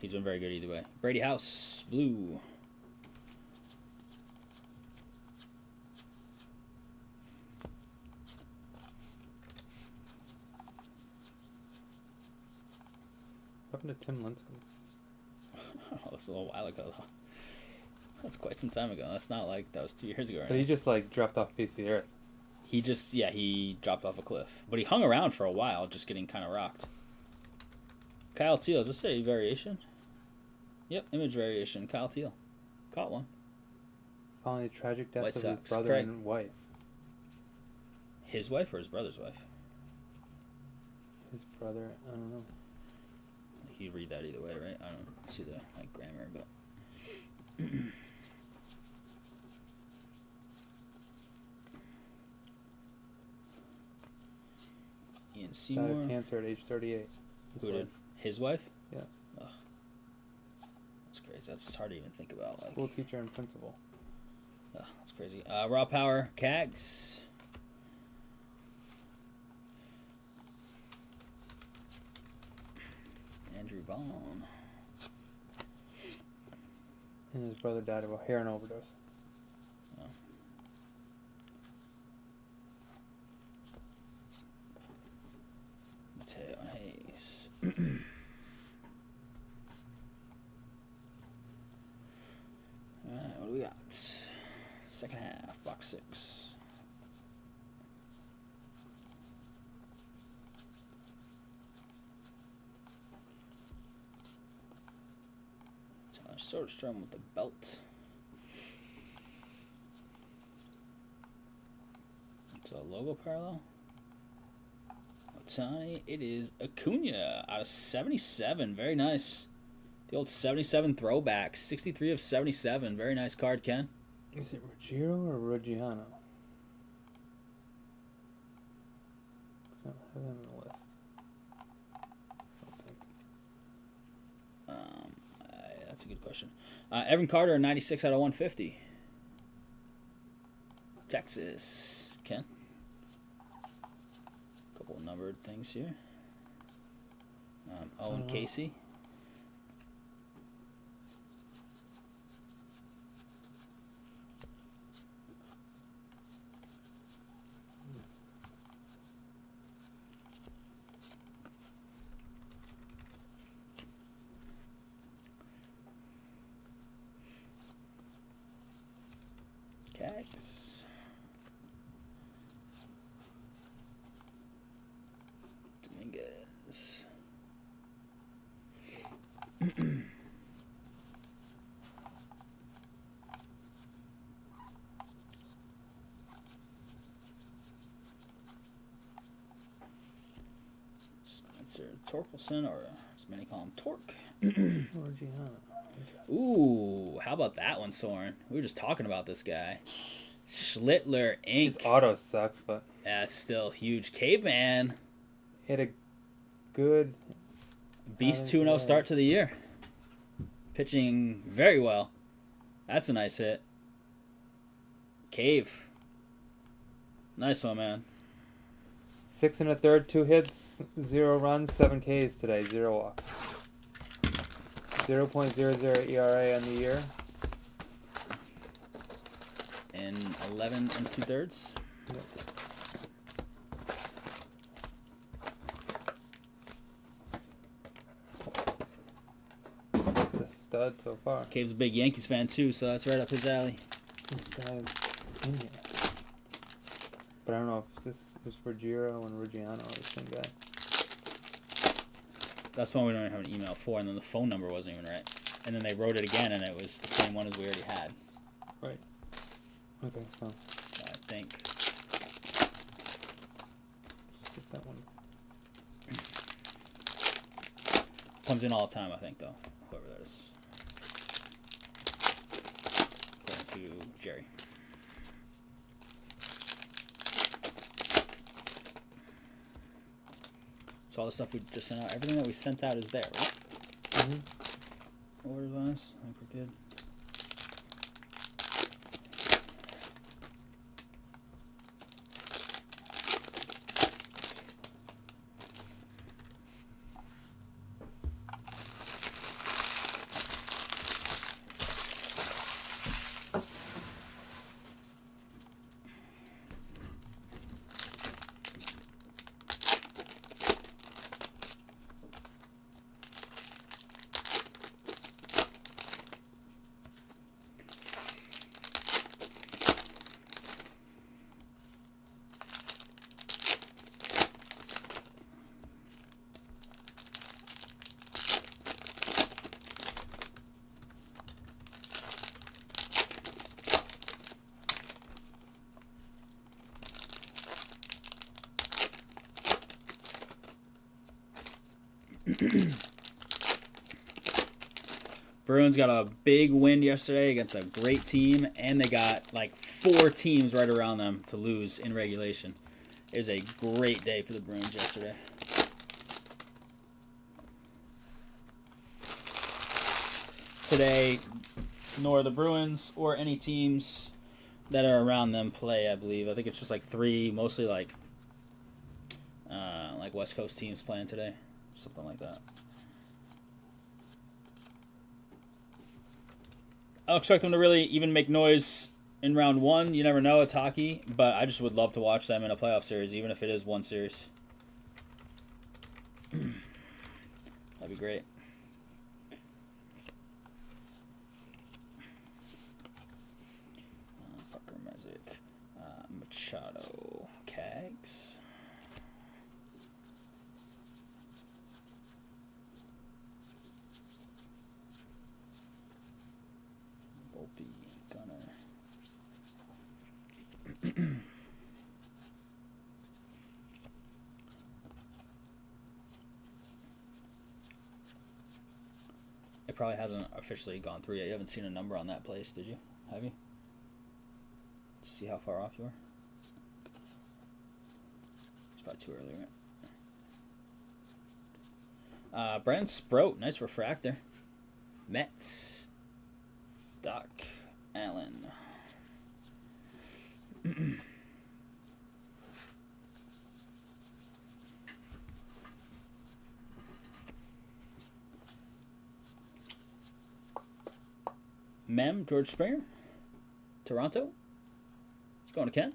He's been very good either way. Brady House, blue. What happened to Tim Lincecum? Oh, that's a little while ago though. That's quite some time ago. That's not like that was 2 years ago. Right? But he just like dropped off face of the earth. He just, yeah, he dropped off a cliff. But he hung around for a while, just getting kind of rocked. Kyle Teal, is this a variation? Yep, image variation. Kyle Teal. Caught one. Following the tragic death White of Sox. his brother Craig. and wife. His wife or his brother's wife? His brother, I don't know. You read that either way, right? I don't see the like grammar, but... Ian Died Seymour. of cancer at age 38. Who did? His wife? Yeah. Ugh. That's crazy. That's hard to even think about. Like, School teacher and principal. ugh, that's crazy. Raw Power, Cags. Andrew Vaughn. And his brother died of a heroin overdose. Oh. Mateo Hayes. Alright, what do we got? Second half, box 6. Soderstrom with the belt. It's a logo parallel. Otani, it is Acuna out of 77. Very nice. The old 77 throwback. 63 of 77. Very nice card, Ken. Is it Ruggiero or Ruggiano? I don't have him on the list. I don't think. That's a good question. Evan Carter, 96 out of 150. Texas. Ken. Couple of numbered things here. Owen Casey. Cags. Dominguez. Spencer Torkelson, or as many call him Torque. Ooh, how about that one, Soren? We were just talking about this guy. Schlittler Inc. His auto sucks, but That's still huge. Caveman. hit a good Beast 2-0 start to the year. Pitching very well. That's a nice hit. Cave. Nice one, man. 6 1/3, 2 hits, 0 runs, 7 Ks today, 0 walks. 0.00 ERA on the year. In 11 2/3. Yep. The stud so far. Cave's a big Yankees fan too, so that's right up his alley. This guy's in here. But I don't know if this is Ruggiero and Ruggiano are the same guy. That's the one we don't even have an email for, and then the phone number wasn't even right. And then they wrote it again, and it was the same one as we already had. Right. Okay, so I think. get that one. Comes in all the time, I think, though. Whoever that is. According to Jerry. So all the stuff we just sent out, everything that we sent out is there, right? Mm-hmm. Orders wise, I think we're good. Bruins got a big win yesterday against a great team, and they got like 4 teams right around them to lose in regulation. It was a great day for the Bruins yesterday. Today, nor the Bruins or any teams that are around them play, I believe. I think it's just like 3, mostly like West Coast teams playing today. Something like that. I don't expect them to really even make noise in round 1. You never know. It's hockey. But I just would love to watch them in a playoff series, even if it is one series. That'd be great. Parker Mesic. Machado. Cags. It probably hasn't officially gone through yet. You haven't seen a number on that place, did you? Have you? See how far off you are? It's probably too early, right? Brandon Sproat, nice refractor. Mets. Doc Allen. Mem, George Springer. Toronto. It's going to Ken.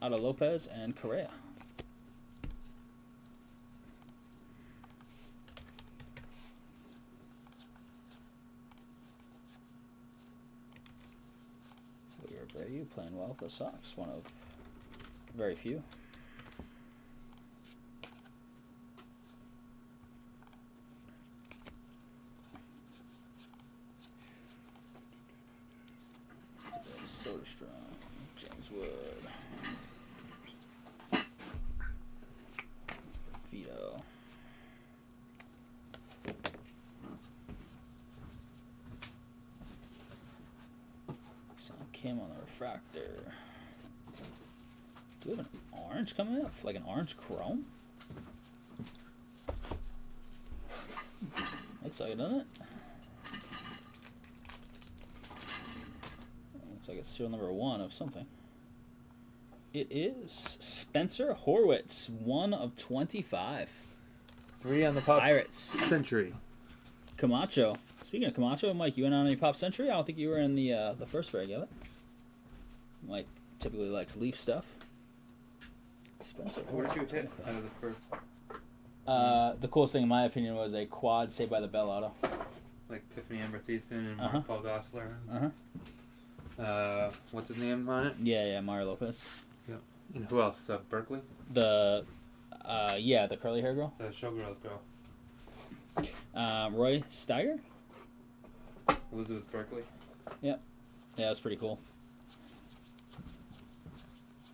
Ada Lopez and Correa. You playing well for the Sox, one of very few. Soderstrom, James Wood, Fido. Kim on the refractor. Do we have an orange coming up? Like an orange chrome? Looks like it, doesn't it? Looks like it's serial number 1 of something. It is Spencer Horwitz, 1 of 25. 3 on the Pop Pirates. Century. Camacho. Speaking of Camacho, Mike, you went on any Pop Century? I don't think you were in the first break of it. Mike typically likes Leaf stuff. Spencer. What did you hit out of the first? The coolest thing, in my opinion, was a quad Saved by the Bell auto. Like Tiffany Amber Thiessen and Mark Paul Gosselaar. What's his name on it? Yeah, Mario Lopez. Yeah. And who else? Berkeley? The curly hair girl. The Showgirls girl. Roy Steiger. Elizabeth Berkeley. Yep. Yeah, that's pretty cool.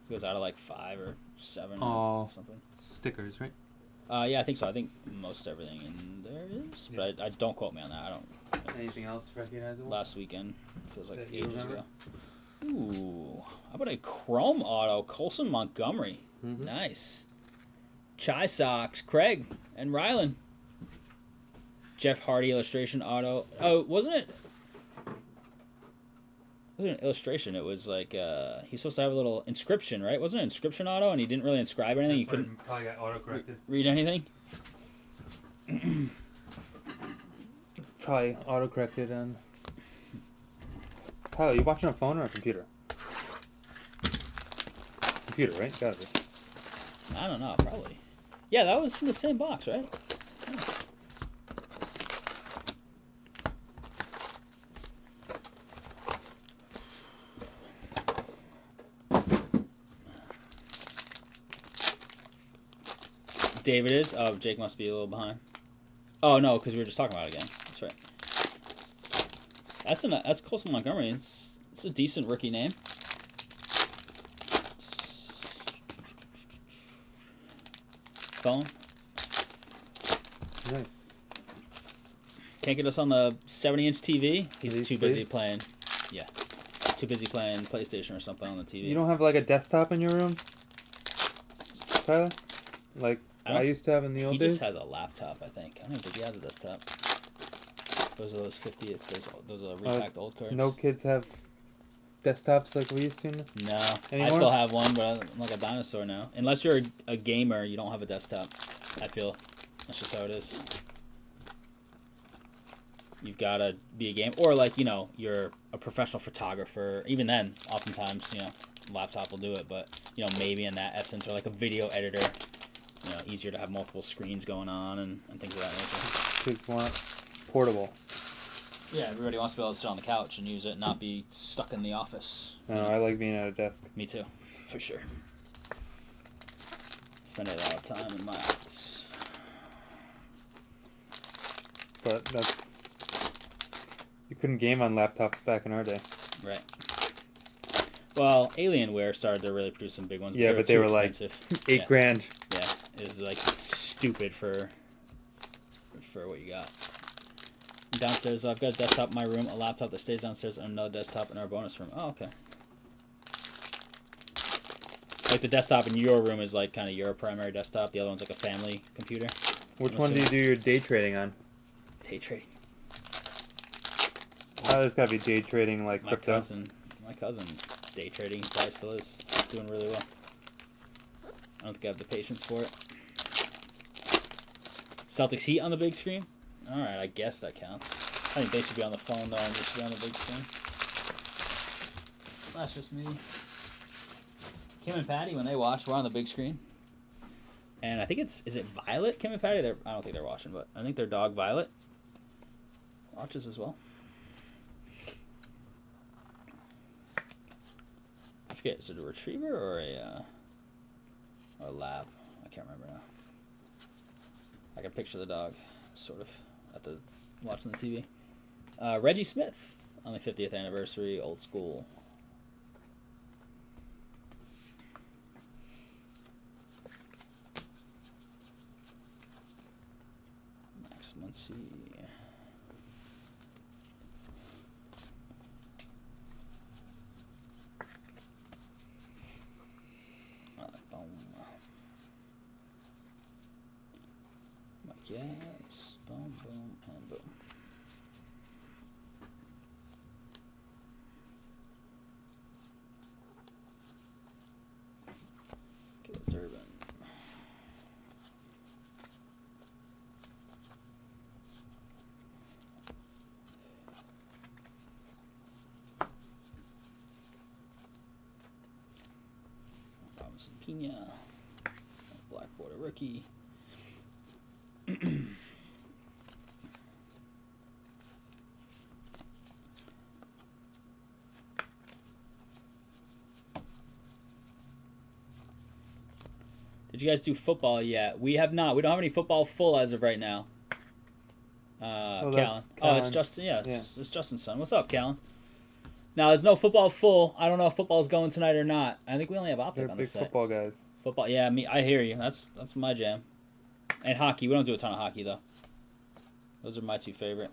It goes out of like 5 or 7 or something. Stickers, right? Yeah, I think so. I think most everything in there is, but I don't quote me on that. I don't. Anything else recognizable? Last weekend feels like That you ages remember? ago. Ooh, how about a chrome auto? Colson Montgomery. Mm-hmm. Nice. Chai Sox, Craig and Rylan. Jeff Hardy illustration auto. Oh, wasn't it? It wasn't an illustration. It was like he's supposed to have a little inscription, right? Wasn't it an inscription auto, and he didn't really inscribe anything. You couldn't probably got auto-corrected. Read anything. Probably auto-corrected on... Tyler, you watching a phone or a computer? Computer, right? Gotta be. I don't know, probably. Yeah, that was in the same box, right? Yeah. David is? Oh, Jake must be a little behind. Oh, no, because we were just talking about it again. That's right. That's Colson Montgomery. It's a decent rookie name. Phone. Nice. Can't get us on the 70-inch TV. He's too busy sleeves? playing. Yeah. Too busy playing PlayStation or something on the TV. You don't have like a desktop in your room, Tyler? Like I used to have in the old He days? just has a laptop, I think. I don't think he has a desktop. Those are those 50th. Those are repacked old cards. No kids have desktops like we used to? No. Anymore? I still have one, but I'm like a dinosaur now. Unless you're a gamer, you don't have a desktop. I feel that's just how it is. You've got to be a game, or like you're a professional photographer. Even then, oftentimes laptop will do it. But maybe in that essence, or like a video editor, easier to have multiple screens going on and things of that nature. Kids want portable. Yeah, everybody wants to be able to sit on the couch and use it, and not be stuck in the office. No, I like being at a desk. Me too, for sure. Spend a lot of time in my office. But you couldn't game on laptops back in our day. Right. Well, Alienware started to really produce some big ones. Yeah, but they were expensive. like $8,000. Yeah, it was like stupid for what you got. Downstairs, I've got a desktop in my room, a laptop that stays downstairs, and another desktop in our bonus room. Oh, okay. Like the desktop in your room is like kind of your primary desktop. The other one's like a family computer. Which one do you do your day trading on? Day trading. Tyler's got to be day trading like My crypto. cousin day trading. He probably still is. He's doing really well. I don't think I have the patience for it. Celtics Heat on the big screen? Alright, I guess that counts. I think they should be on the phone, though, and they should be on the big screen. That's just me. Kim and Patty, when they watch, we're on the big screen. And I think is it Violet, Kim and Patty? I don't think they're watching, but I think their dog, Violet, watches as well. I forget, is it a retriever or a lab? I can't remember now. I can picture the dog, sort of, watching the TV. Reggie Smith on the 50th anniversary, old school. Max Muncy. Yes, boom, boom, and boom. Get a Durbin. Robinson Pena. Black border rookie. Did you guys do football yet? We have not. We don't have any football full as of right now. Callan. Oh, it's Justin. Yeah, it's Justin's son. What's up, Callan? Now, there's no football full. I don't know if football's going tonight or not. I think we only have Optic on the set. They're big football guys. Football, yeah. I hear you. That's my jam. And hockey. We don't do a ton of hockey, though. Those are my two favorite.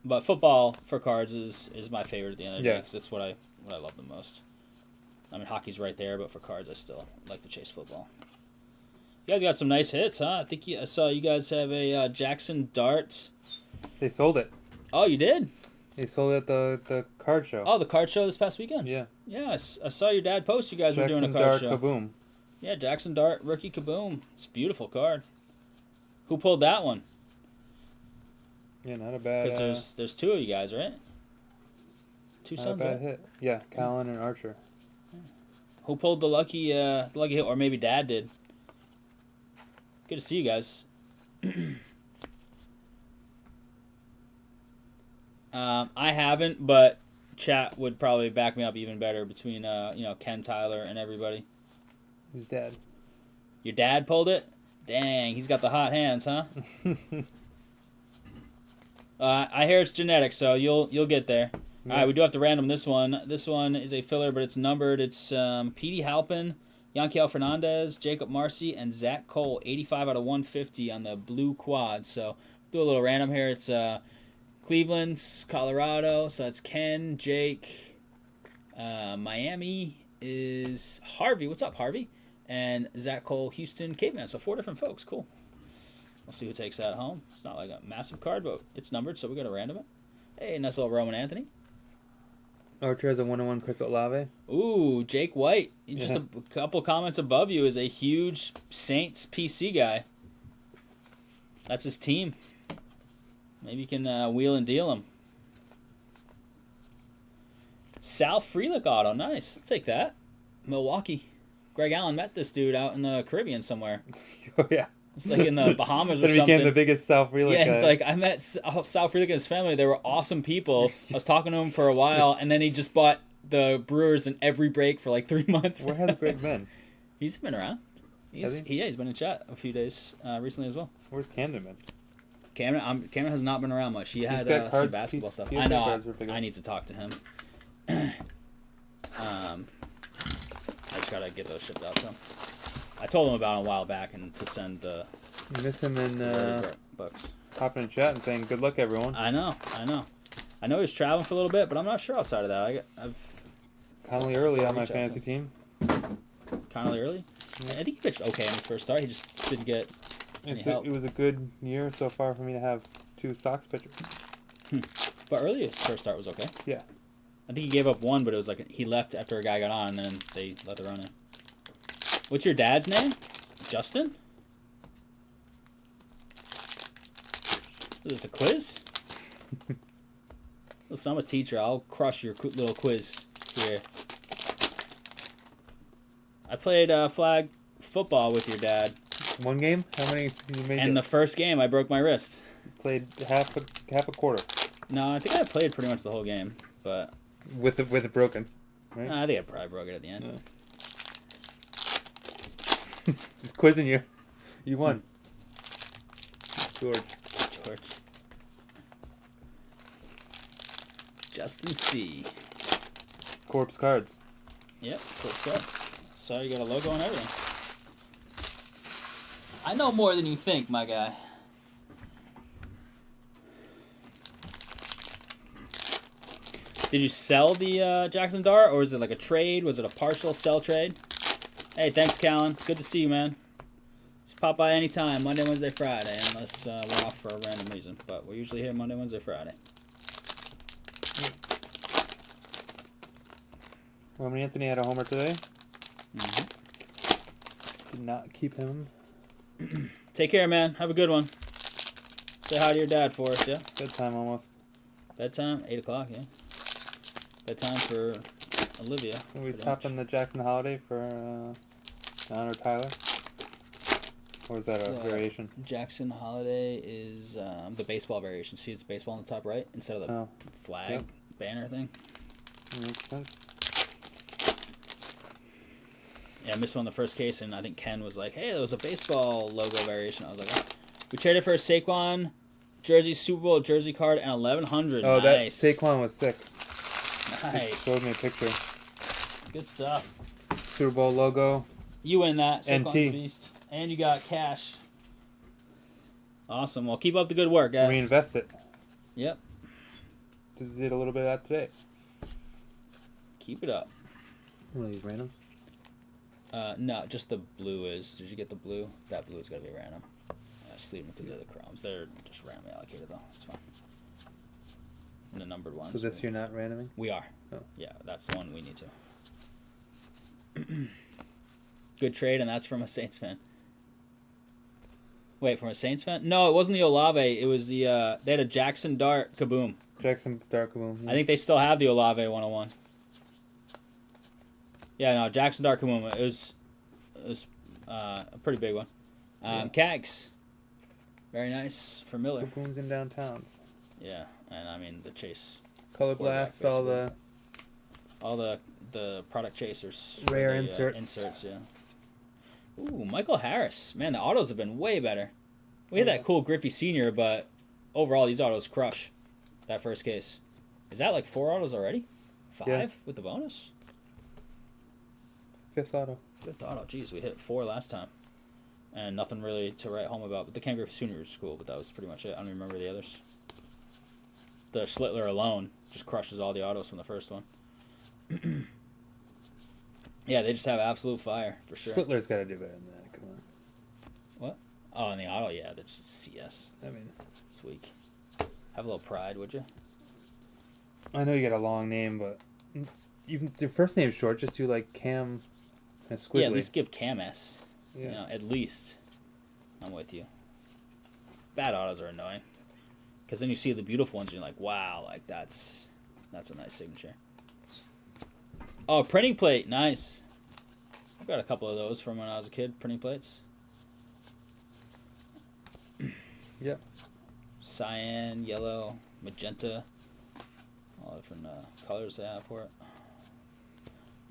But football for cards is my favorite at the end of the day because that's what I love the most. I mean, hockey's right there, but for cards, I still like to chase football. You guys got some nice hits, huh? I think I saw you guys have a Jackson Dart. They sold it. Oh, you did? They sold it at the card show. Oh, the card show this past weekend? Yeah. Yeah, I saw your dad post you guys were doing a card show. Kaboom. Yeah, Jackson Dart, rookie Kaboom. It's a beautiful card. Who pulled that one? Yeah, not a bad... Because there's two of you guys, right? Two sons, Not a bad right? hit. Yeah, Callan and Archer. Who pulled the lucky hit? Or maybe Dad did. Good to see you guys. I haven't, but chat would probably back me up even better between Ken, Tyler, and everybody. His dad. Your dad pulled it? Dang, he's got the hot hands, huh? I hear it's genetic, so you'll get there. Yeah. All right, we do have to random this one. This one is a filler, but it's numbered. It's Petey Halpin, Yanquiel Fernandez, Jacob Marcy, and Zach Cole, 85 out of 150 on the blue quad. So do a little random here. It's Cleveland's Colorado, so that's Ken, Jake. Miami is Harvey. What's up, Harvey? And Zach Cole, Houston, Caveman. So 4 different folks. Cool. We'll see who takes that home. It's not like a massive card, but it's numbered, so we got to random it. Hey, nice little Roman Anthony. Archer has a 101 Crystal Olave. Ooh, Jake White. Just a couple comments above you is a huge Saints PC guy. That's his team. Maybe you can wheel and deal him. Sal Frelick auto. Nice. I'll take that. Milwaukee. Greg Allen met this dude out in the Caribbean somewhere. Oh, yeah. It's like in the Bahamas or He something. became the biggest Sal Frelick guy. Yeah, it's like I met Sal Frelick and his family. They were awesome people. I was talking to him for a while, and then he just bought the Brewers in every break for like 3 months. Where has Greg been? He's been around. He's been in chat a few days recently as well. Where's Camden been? Cameron has not been around much. He had some basketball stuff. I know. I need to talk to him. I just gotta get those shipped out to him. I told him about it a while back and to send the. You miss him in bucks. Hopping in chat and saying good luck, everyone. I know he was traveling for a little bit, but I'm not sure outside of that. I've Connolly early on my fantasy team. Connolly early? Yeah. I think he pitched okay on his first start. He just didn't get any help. It was a good year so far for me to have 2 Sox pitchers. But early his first start was okay. Yeah. I think he gave up one, but it was like he left after a guy got on, and then they let the run in. What's your dad's name? Justin? Is this a quiz? Listen, I'm a teacher. I'll crush your little quiz here. I played flag football with your dad. One game? How many did you make? And the first game, I broke my wrist. Played half a quarter. No, I think I played pretty much the whole game, but With it broken. Right? I think I probably broke it at the end. Yeah. Just quizzing you. You won. George. Justin C. Corpse cards. Yep, cool. So you got a logo and everything. I know more than you think, my guy. Did you sell the Jackson Dart, or is it like a trade? Was it a partial sell trade? Hey, thanks, Callan. Good to see you, man. Just pop by anytime, Monday, Wednesday, Friday, unless we're off for a random reason. But we're usually here Monday, Wednesday, Friday. Roman Anthony had a homer today. Mm-hmm. Did not keep him. Take care, man. Have a good one. Say hi to your dad for us, yeah? Bedtime almost. Bedtime? 8 o'clock, yeah. Bedtime for Olivia. So we tapping the Jackson Holiday for honor Tyler? Or is that a variation? Jackson Holiday is the baseball variation. See, it's baseball on the top right instead of the flag banner thing. Makes sense. Yeah, I missed one in the first case, and I think Ken was like, hey, there was a baseball logo variation. I was like, oh. We traded for a Saquon jersey, Super Bowl jersey card, and 1100. Oh, nice. that Saquon was sick. Nice. He showed me a picture. Good stuff. Super Bowl logo. You win that. Saquon's NT. beast. And you got cash. Awesome. Well, keep up the good work, guys. Reinvest it. Yep. Did a little bit of that today. Keep it up. One of these randoms? No, just the blue is. Did you get the blue? That blue is going to be random. Just leave them to the other chromes. They're just randomly allocated, though. It's fine. And the numbered ones. So this you're not randoming? We are. Oh. Yeah, that's the one we need to. Good trade, and that's from a Saints fan. Wait, from a Saints fan? No, it wasn't the Olave. It was the, they had a Jackson Dart Kaboom. Jackson Dart Kaboom. Yeah. I think they still have the Olave 101. Yeah, no, Jackson Dart Kaboom. It was a pretty big one. Cags. Very nice for Miller. Kabooms in downtowns. Yeah, and I mean the chase. Color blasts, all the product chasers. Rare the, inserts. Inserts, yeah. Ooh, Michael Harris. Man, the autos have been way better. We had that cool Griffey Sr., but overall these autos crush that first case. Is that like 4 autos already? 5 with the bonus? 5th auto. 5th auto. Jeez, we hit 4 last time. And nothing really to write home about. But the Ken Griffey Sr. was cool, but that was pretty much it. I don't remember the others. The Schlittler alone just crushes all the autos from the first one. Yeah, they just have absolute fire, for sure. Schlittler's got to do better than that. Come on. What? Oh, in the auto, yeah, that's just CS. I mean, It's weak. Have a little pride, would you? I know you got a long name, but even your first name's short. Just do like Cam and Squiggly. Yeah, at least give Cam S. Yeah. You know, at least. I'm with you. Bad autos are annoying. Because then you see the beautiful ones and you're like, wow, like that's a nice signature. Oh, printing plate. Nice. I've got a couple of those from when I was a kid, printing plates. Yep. Cyan, yellow, magenta. All different colors they have for it.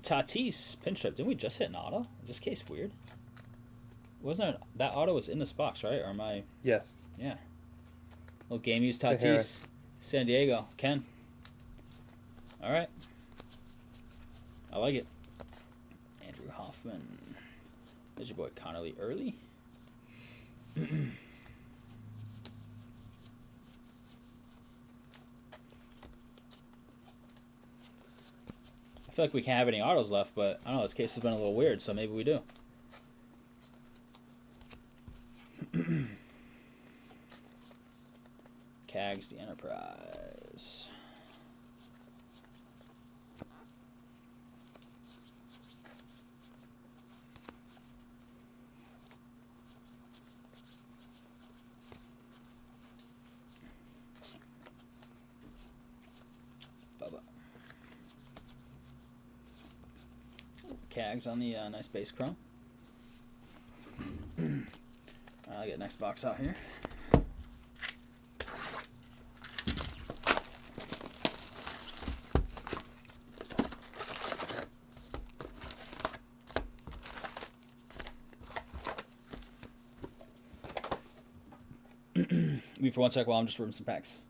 Tatis, pinstripe. Didn't we just hit an auto? Is this case weird? Wasn't it, that auto was in this box, right? Or am I... Yes. Yeah. Little game use Harris. Tatis. San Diego. Ken. All right. I like it. Andrew Hoffman. There's your boy Connerly Early. I feel like we can't have any autos left, but I don't know, this case has been a little weird, so maybe we do. Cags, the Enterprise. Bubba. Cags on the nice base chrome. I'll get next box out here. Me for 1 sec while I'm just ripping some packs.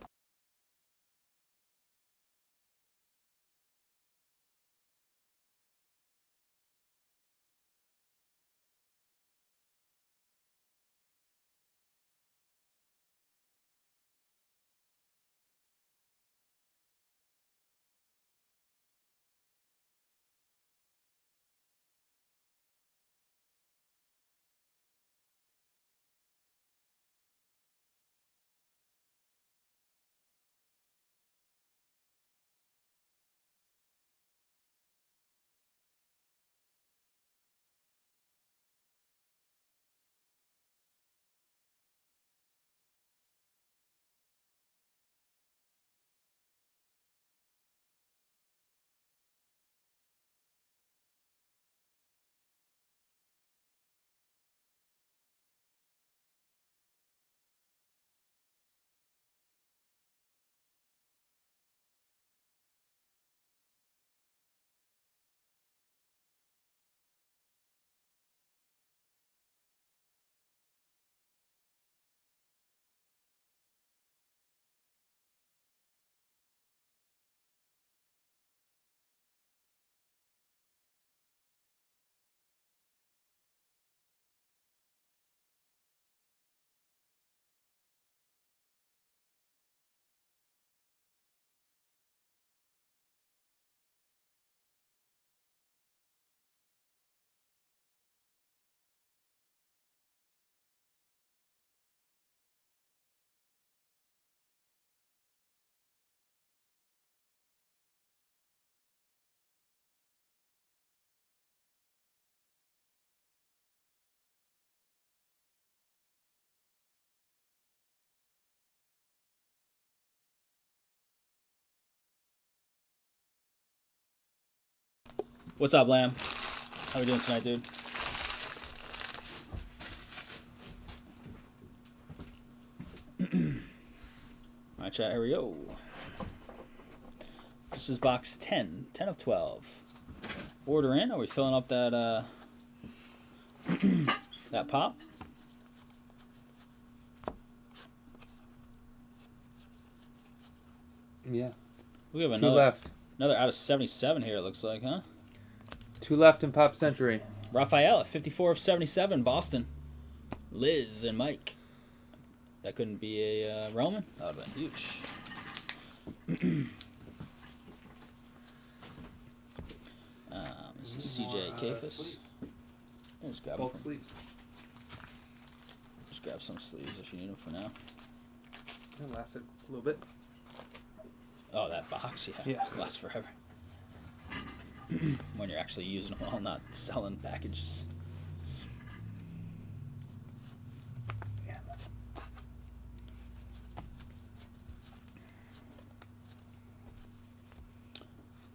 What's up, Lamb? How we doing tonight, dude? Alright, chat, here we go. This is box 10. 10 of 12. Order in. Are we filling up that that pop? Yeah. We have Two another left. another out of 77 here, it looks like, huh? 2 left in Pop Century. Raphael at 54 of 77, Boston. Liz and Mike. That couldn't be a Roman? That would have been huge. This is CJ Kafis. Just grab, Bulk sleeves. just grab some sleeves if you need them for now. It lasted a little bit. Oh, that box, yeah. Yeah. Lasts forever. When you're actually using them all, not selling packages. Yeah.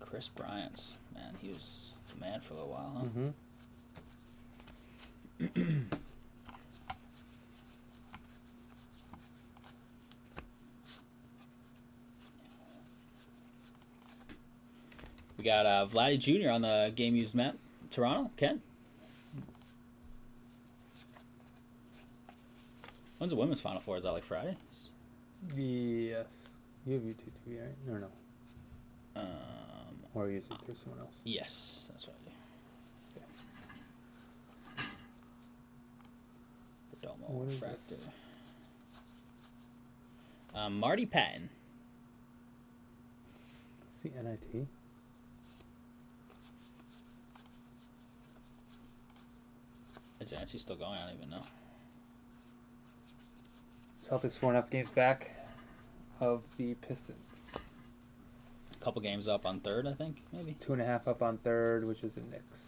Chris Bryant's. Man, he was the man for a little while, huh? Mm-hmm. We got Vladdy Jr. on the game used map. Toronto, Ken. When's the women's Final Four? Is that like Friday? Yes. You have YouTube TV, right? No, no. Or use it through someone else. Yes, that's what I do. Perdomo, What is Refractor. this? Marty Patton. See NIT? Is Nancy still going? I don't even know. Celtics 4.5 games back. of the Pistons. A couple games up on third, I think, maybe. 2.5 up on third, which is the Knicks.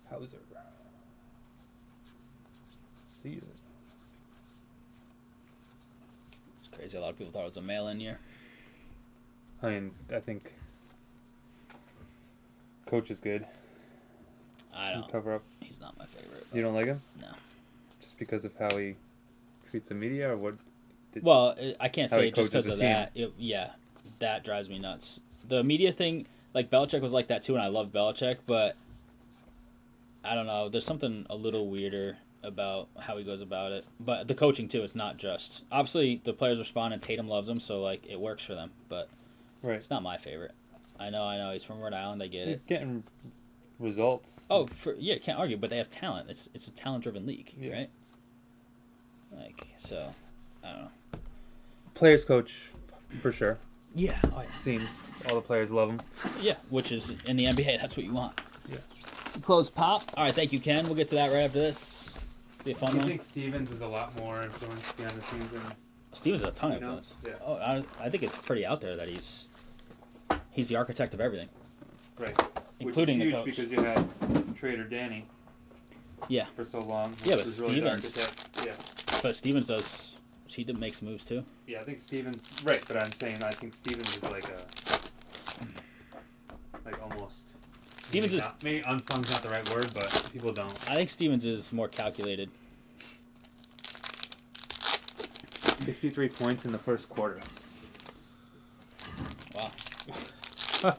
Hauser. See you. It's crazy. A lot of people thought it was a mail-in year. I mean, I think coach is good. I don't. Cover up. He's not my favorite. You don't like him? No. Just because of how he treats the media, or what? Well, I can't How say he it just because coaches of the team. that. Yeah, that drives me nuts. The media thing, like Belichick was like that too, and I love Belichick, but I don't know. There's something a little weirder about how he goes about it. But the coaching too, it's not just. Obviously, the players respond and Tatum loves him, so like it works for them, but Right. it's not my favorite. I know. He's from Rhode Island. I get He's it. getting results. Oh, yeah, can't argue. But they have talent. It's a talent-driven league, Yeah. right? Like so, I don't know. Players coach, for sure. Yeah. Oh, yeah. Seems all the players love him. Yeah, which is in the NBA. That's what you want. Yeah. Close pop. All right, thank you, Ken. We'll get to that right after this. Be a fun I one. think Stevens is a lot more influence behind the scenes than Stevens has a ton of you know? influence. Yeah. Oh, I think it's pretty out there that he's the architect of everything, Right. including Which is the huge coach. because you had Trader Danny. Yeah. For so long. Yeah, which but was really the Stevens- architect. Yeah. But Stevens does. He makes moves too. Yeah, I think Stevens. Right, but I'm saying I think Stevens is like almost. Stevens is. Maybe unsung's not the right word, but people don't. I think Stevens is more calculated. 53 points in the first quarter. Wow.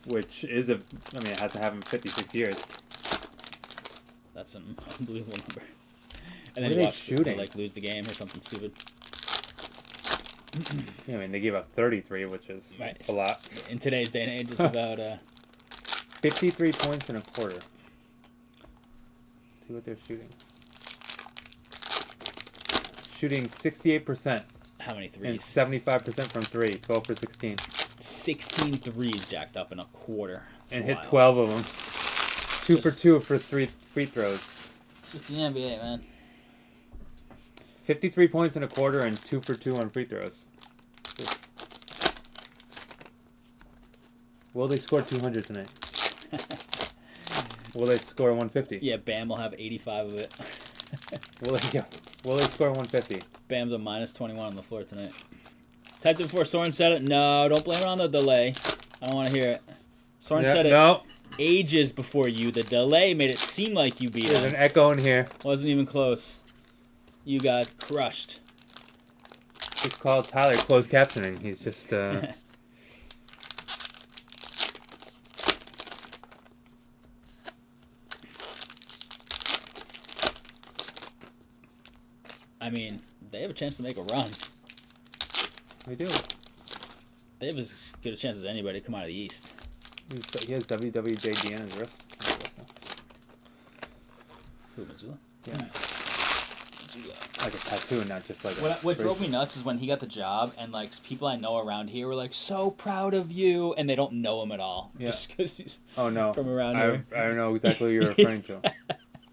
Which is it hasn't happened in 56 years. That's an unbelievable number. And then What are you they watch them, shooting? like lose the game or something stupid. Yeah, I mean, they gave up 33, which is Right. a lot. In today's day and age, it's about 53 points in a quarter. See what they're shooting. Shooting 68% how many and threes? 75% from 3, 12 for 16. 16 threes jacked up in a quarter. It's And wild. hit 12 of them. 2 for Just- 2 for 3 free throws. Just the NBA, man. 53 points in a quarter and 2 for 2 on free throws. Will they score 200 tonight? Will they score 150? Yeah, Bam will have 85 of it. Will they score 150? Bam's a minus 21 on the floor tonight. Typed it before Soren said it. No, don't blame it on the delay. I don't want to hear it. Soren said it No, ages before you. The delay made it seem like you beat there's him. an echo in here. Wasn't even close. You got crushed. Just call Tyler closed captioning. He's just I mean, they have a chance to make a run. we do. They have as good a chance as anybody to come out of the East. He has WWJD on his wrist. Who, Missoula? Yeah. Like a tattoo, not just like a What drove me nuts is when he got the job and like people I know around here were like so proud of you and they don't know him at all. Yeah. Just because he's Oh no. from around here. I don't know exactly what you're referring to.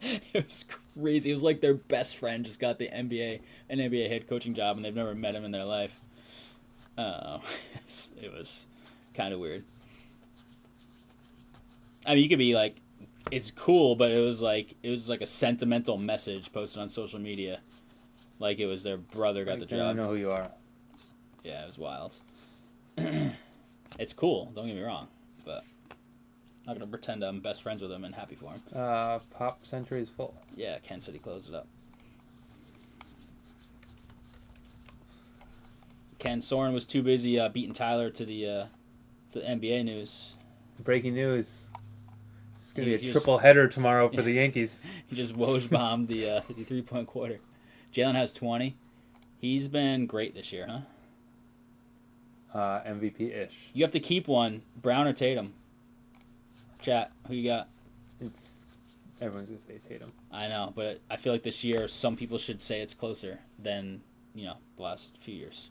It was crazy. It was like their best friend just got an NBA head coaching job and they've never met him in their life. It was kind of weird. I mean, you could be like, it's cool, but it was like a sentimental message posted on social media, like it was their brother got the I job. don't know who you are. Yeah, it was wild. It's cool. Don't get me wrong, but I'm not gonna pretend I'm best friends with him and happy for him. Pop Century is full. Yeah, Kansas City closed it up. Ken Soren was too busy beating Tyler to the NBA news. Breaking news. It's gonna be He a just- triple header tomorrow for the Yankees. He just Woj bombed the 53-point quarter. Jalen has 20. He's been great this year, huh? MVP-ish. You have to keep one, Brown or Tatum. Chat, who you got? Everyone's gonna say Tatum. I know, but I feel like this year some people should say it's closer than, the last few years.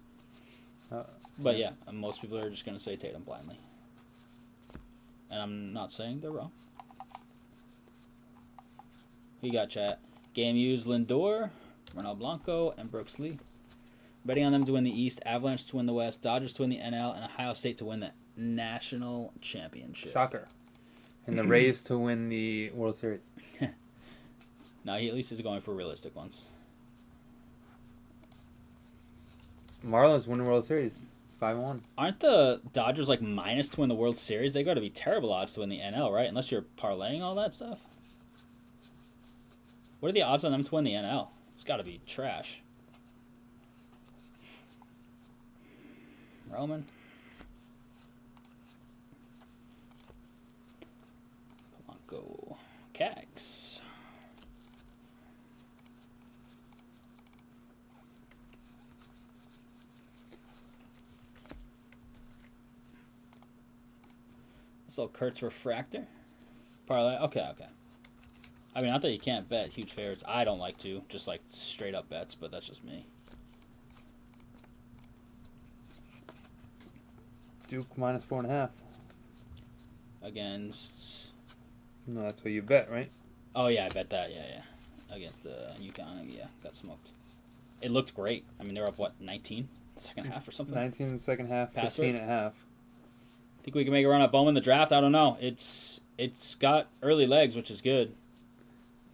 But yeah, most people are just going to say Tatum blindly. And I'm not saying they're wrong. Who you got, chat? Game used Lindor, Ronald Blanco, and Brooks Lee. Betting on them to win the East, Avalanche to win the West, Dodgers to win the NL, and Ohio State to win the National Championship. Shocker. And the Rays to win the World Series. No, he at least is going for realistic ones. Marlins win the World Series. 5-1. Aren't the Dodgers like minus to win the World Series? They got to be terrible odds to win the NL, right? Unless you're parlaying all that stuff. What are the odds on them to win the NL? It's got to be trash. Roman. Polanco. Cags. This little Kurtz refractor. Parlay. Okay. I mean, not that you can't bet huge favorites. I don't like to. Just like straight up bets, but that's just me. Duke minus 4.5. Against. No, that's what you bet, right? Oh, yeah, I bet that. Yeah. Against the UConn. Yeah, got smoked. It looked great. I mean, they were up, what, 19? Second half or something? 19 in the second half, Password? 15 at half. Think we can make a run at Bowman the draft? I don't know. It's got early legs, which is good.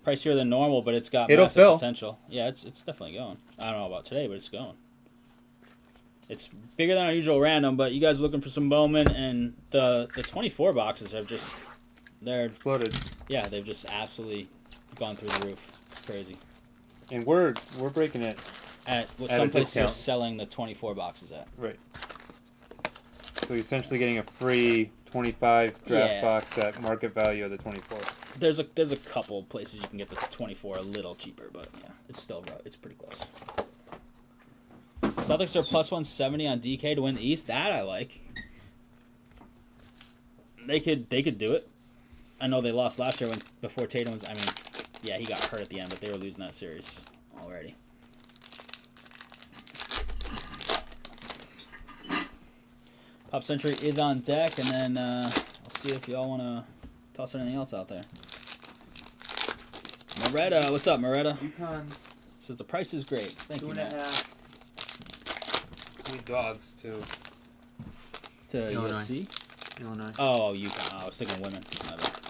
Pricier than normal, but it's got massive potential. Yeah, it's definitely going. I don't know about today, but it's going. It's bigger than our usual random, but you guys are looking for some Bowman, and the 24 boxes have just they're exploded. Yeah, they've just absolutely gone through the roof. It's crazy. And we're breaking it at what some places are selling the 24 boxes at. Right. So you're essentially getting a free 25 draft box at market value of the 24. There's a couple places you can get the 24 a little cheaper, but yeah, it's pretty close. Celtics are plus 170 on DK to win the East. That I like. They could do it. I know they lost last year before Tatum was. I mean, yeah, he got hurt at the end, but they were losing that series already. Pop Century is on deck, and then I'll see if y'all want to toss anything else out there. Moretta, what's up, Moretta? UConn says the price is great. Thank you, Matt. 2.5. 2 dogs to USC? Illinois. Oh, UConn. I was thinking women.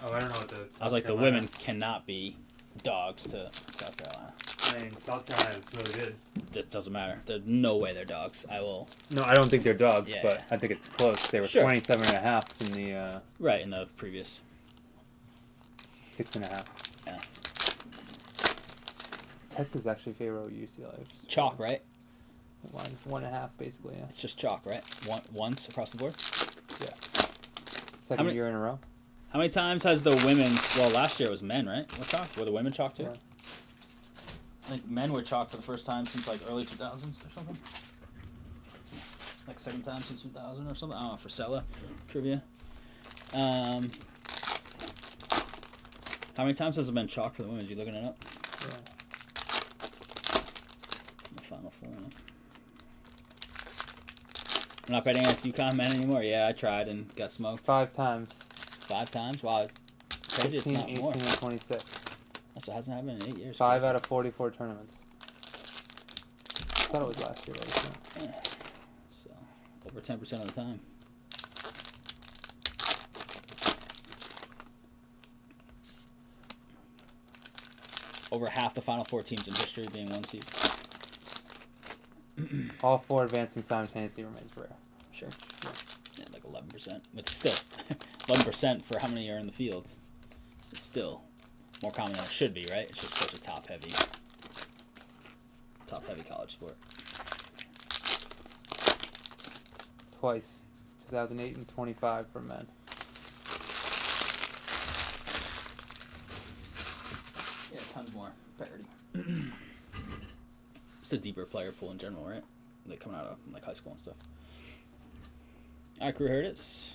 Oh, I don't know what the. I was like, the women cannot be dogs to South Carolina. I mean, South Carolina is really good. That doesn't matter. There's no way they're dogs. No, I don't think they're dogs, but I think it's close. They were 27.5 in the. Right, in the previous. 6.5. Yeah. Texas actually favor UCLA. Chalk, right? 1.5, basically, yeah. It's just chalk, right? Once across the board? Yeah. Second year in a row. How many times has the women's... Well, last year it was men, right? What chalk? Were the women chalk too? Yeah. I think men were chalk for the first time since like early 2000s or something. Like second time since 2000 or something. I don't know, for Sella trivia. How many times has it been chalk for the women? Are you looking it up? Yeah. The Final Four. I'm not betting against UConn men anymore. Yeah, I tried and got smoked. 5 times. 5 times? Wow. Crazy 15, it's not 18, more. and 26. That's what hasn't happened in 8 years. 5 out of 44 tournaments. I thought it was last year. Yeah. So, over 10% of the time. Over half the Final Four teams in history being 1 seed. All 4 advancing simultaneously remains rare. Sure. Yeah, like 11%. But still, 11% for how many are in the field. It's still more common than it should be, right? It's just such a top-heavy college sport. Twice. 2008 and 25 for men. Yeah, tons more parity. It's a deeper player pool in general, right? They coming out of like high school and stuff. All right, crew, here it is.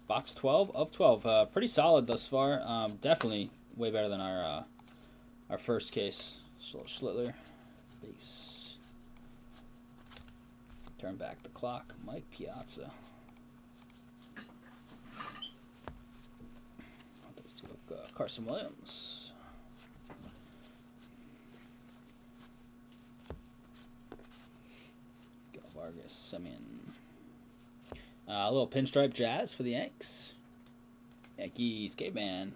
Box 12 of 12. Pretty solid thus far. Definitely way better than our first case. Schlittler, base. Turn back the clock. Mike Piazza. Carson Williams. Simeon. A little pinstripe Jazz for the Yanks. Yankees, Caveman.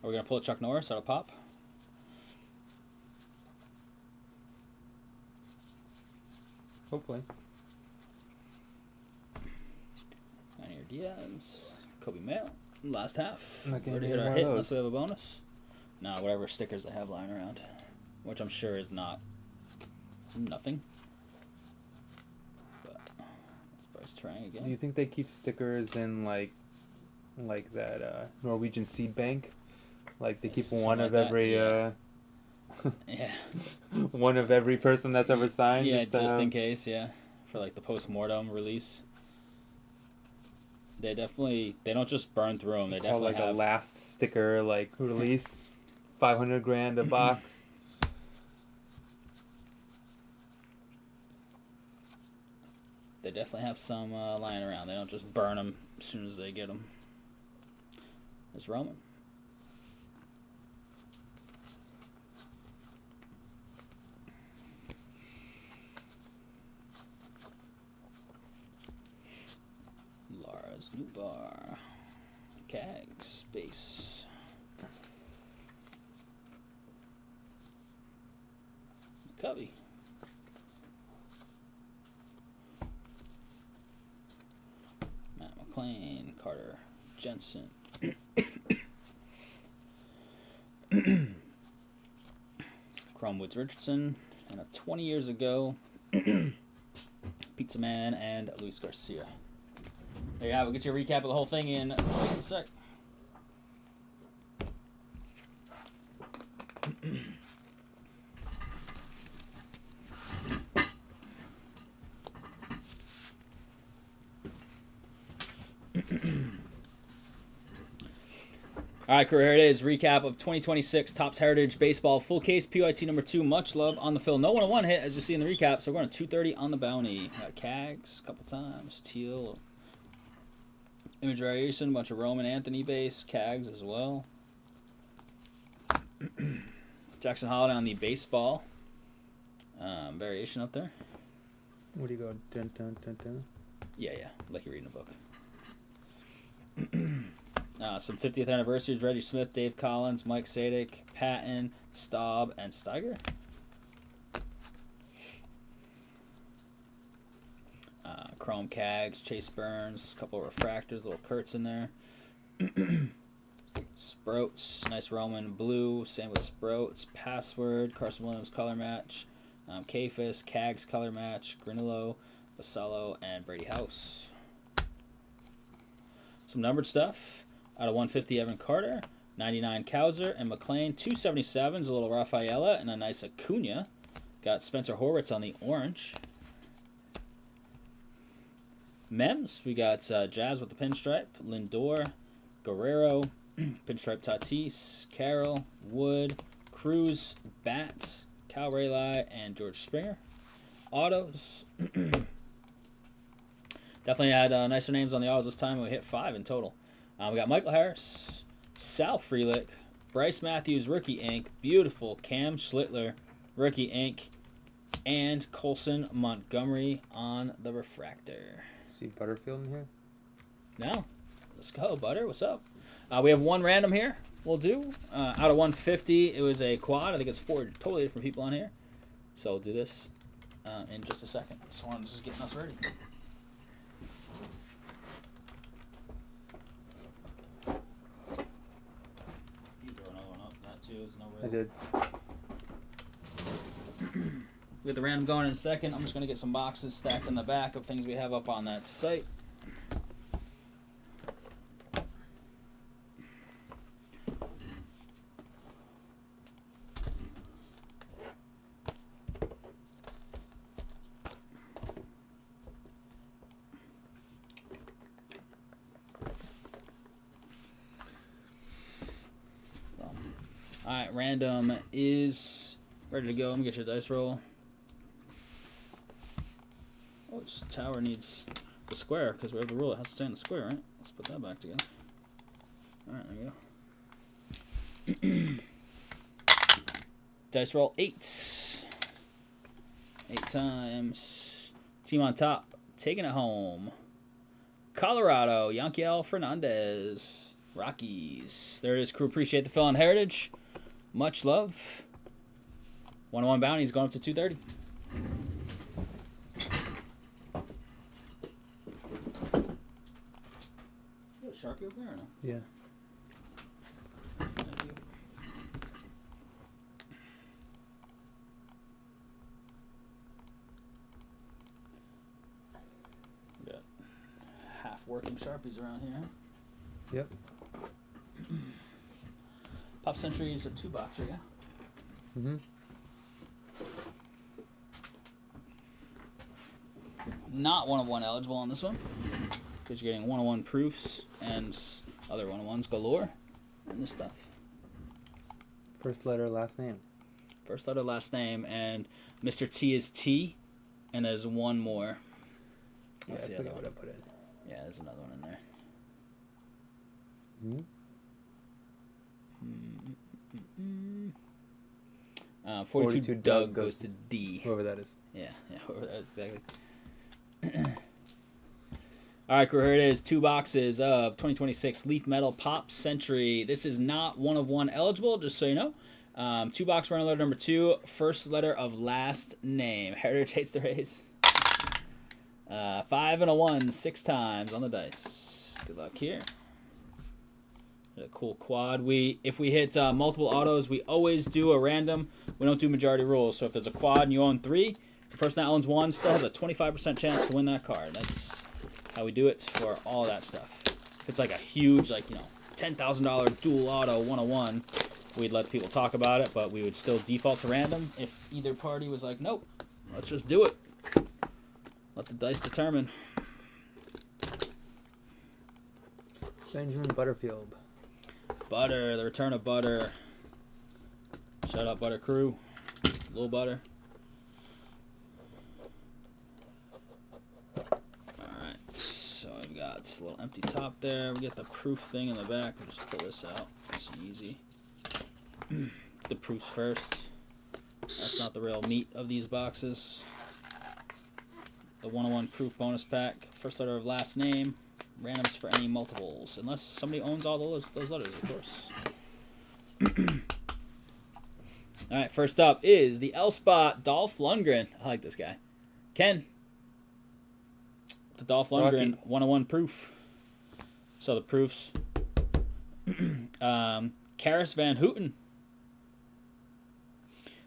Are we going to pull a Chuck Norris out of pop? Hopefully. Daniel Diaz. Kobe Mayo. Last half. Not gonna Already get hit our more hit of unless we those. have a bonus. Nah, whatever stickers they have lying around. Which I'm sure is not nothing. But let's Bryce trying again. Do you think they keep stickers in like that Norwegian seed bank? Like they keep Something one like of that, every yeah. one of every person that's ever signed. Yeah, to just in have- case, yeah. For like the post-mortem release. They don't just burn through them. They call definitely like have a last sticker like release, 500 grand a box. They definitely have some lying around. They don't just burn them as soon as they get them. There's Roman. Lars Newbar. Cags. Base. Covey. Matt McClain. Carter. Jensen. Chrome Woods Richardson. And a 20 years ago, Pizza Man and Luis Garcia. There you have it. We'll get you a recap of the whole thing in just a sec. All right, crew, here it is. Recap of 2026 Topps Heritage Baseball Full Case PYT number 2. Much love on the fill. No 101 hit, as you see in the recap. So we're going to 230 on the bounty. Got Cags a couple times. Teal. Image variation. A bunch of Roman Anthony base. Cags as well. Jackson Holiday on the baseball. Variation up there. Where do you go? Dun, dun, dun, dun. Yeah. Like you're reading a book. Some 50th anniversaries: Reggie Smith, Dave Collins, Mike Sadek, Patton, Staub, and Steiger. Chrome Cags, Chase Burns, a couple of refractors, little Kurtz in there. Sproats, nice Roman blue, same with Sproats. Password, Carson Williams color match. Kafis, Cags color match, Grinillo, Basallo, and Brady House. Some numbered stuff. Out of 150, Evan Carter. 99, Cowser and McClain. 277s, a little Rafaela, and a nice Acuna. Got Spencer Horwitz on the orange. Mems, we got Jazz with the pinstripe. Lindor, Guerrero, pinstripe Tatis, Carroll, Wood, Cruz, Bat, Cal Rayli, and George Springer. Autos. Definitely had nicer names on the autos this time. We hit 5 in total. We got Michael Harris, Sal Frelick, Bryce Matthews, rookie ink, beautiful Cam Schlittler, rookie ink, and Colson Montgomery on the refractor. See Butterfield in here? Now, let's go, Butter. What's up? We have one random here. We'll do. Out of 150, it was a quad. I think it's 4 totally different people on here. So we'll do this in just a second. This one's just getting us ready. I did. We get the random going in a second. I'm just going to get some boxes stacked in the back of things we have up on that site. Alright, random is ready to go. Let me get your dice roll. which tower needs the square because we have the rule. It has to stay in the square, right? Let's put that back together. All right, there you go. Dice roll 8. 8 times. Team on top, taking it home. Colorado, Yanquiel Fernandez. Rockies. There it is, crew. Appreciate the fill on Heritage. Much love. 101 bounties going up to 230. You got a Sharpie over there or no? Yeah. Thank you. We got half working Sharpies around here. Yep. Pop Century is a 2-boxer, yeah? Mm-hmm. Not 101 eligible on this one because you're getting 101 proofs and other 101s galore and this stuff. First letter, last name. First letter, last name, and Mr. T is T, and there's one more. Yeah, I That's the forget other what one. I put in. Yeah, there's another one in there. Mm-hmm. 42 Doug goes to D. Whoever that is. Yeah, whoever that is, exactly. All right, crew, here it is. 2 boxes of 2026 Leaf Metal Pop Century. This is not 1 of 1 eligible, just so you know. 2-box runner letter number 2, first letter of last name. Heritage hates the raise. 5 and a 1, 6 times on the dice. Good luck here. A cool quad. If we hit multiple autos, we always do a random. We don't do majority rules. So if there's a quad and you own 3, the person that owns 1 still has a 25% chance to win that card. That's how we do it for all that stuff. If it's like a huge, like, you know, $10,000 dual auto 101, we'd let people talk about it, but we would still default to random if either party was like, nope, let's just do it. Let the dice determine. Benjamin Butterfield. Butter, the return of Butter. Shout out Butter Crew. Little Butter. Alright, so I've got a little empty top there. We get the proof thing in the back. We'll just pull this out. It's easy. The proofs first. That's not the real meat of these boxes. The 101 proof bonus pack. First letter of last name. Randoms for any multiples. Unless somebody owns all those letters, of course. Alright, first up is the L-Spot Dolph Lundgren. I like this guy. Ken. The Dolph Lundgren Rocky. 101 proof. So the proofs. Karis Van Houten.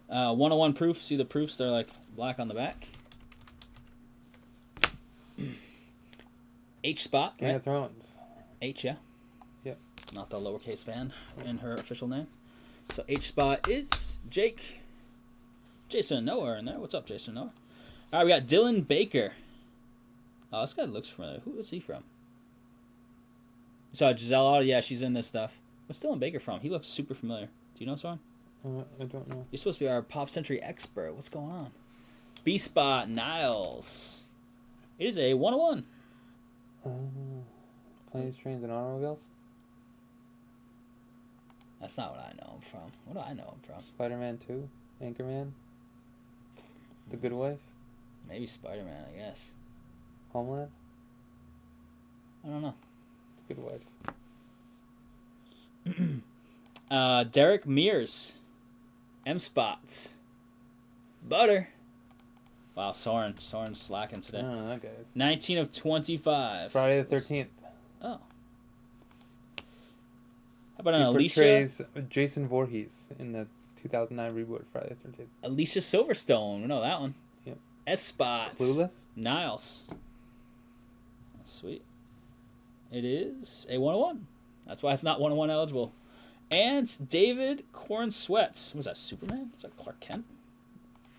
101 proof. See the proofs? They're like black on the back. H-Spot. Game Right? of Thrones. H, yeah? Yep. Not the lowercase fan in her official name. So H-Spot is Jake. Jason Noah in there. What's up, Jason Noah? All right, we got Dylan Baker. Oh, this guy looks familiar. Who is he from? So Giselle, yeah, she's in this stuff. What's Dylan Baker from? He looks super familiar. Do you know someone? I don't know. You're supposed to be our Pop Century expert. What's going on? B-Spot Niles. It is a 101. Planes, Trains, and Automobiles. That's not what I know him from. What do I know him from? Spider-Man 2. Anchorman. The Good Wife. Maybe Spider-Man, I guess. Homeland. I don't know. The Good Wife. Derek Mears. M-Spots. Butter. Wow, Soren's slacking I today. don't know that guy's. 19 of 25. Friday the 13th. Oh. How about an He Alicia? portrays Jason Voorhees in the 2009 reboot of Friday the 13th. Alicia Silverstone. We know that one. Yep. S-Spots. Clueless. Niles. That's sweet. It is a 101. That's why it's not 101 eligible. And David Corn Sweats. Was that Superman? Is that Clark Kent?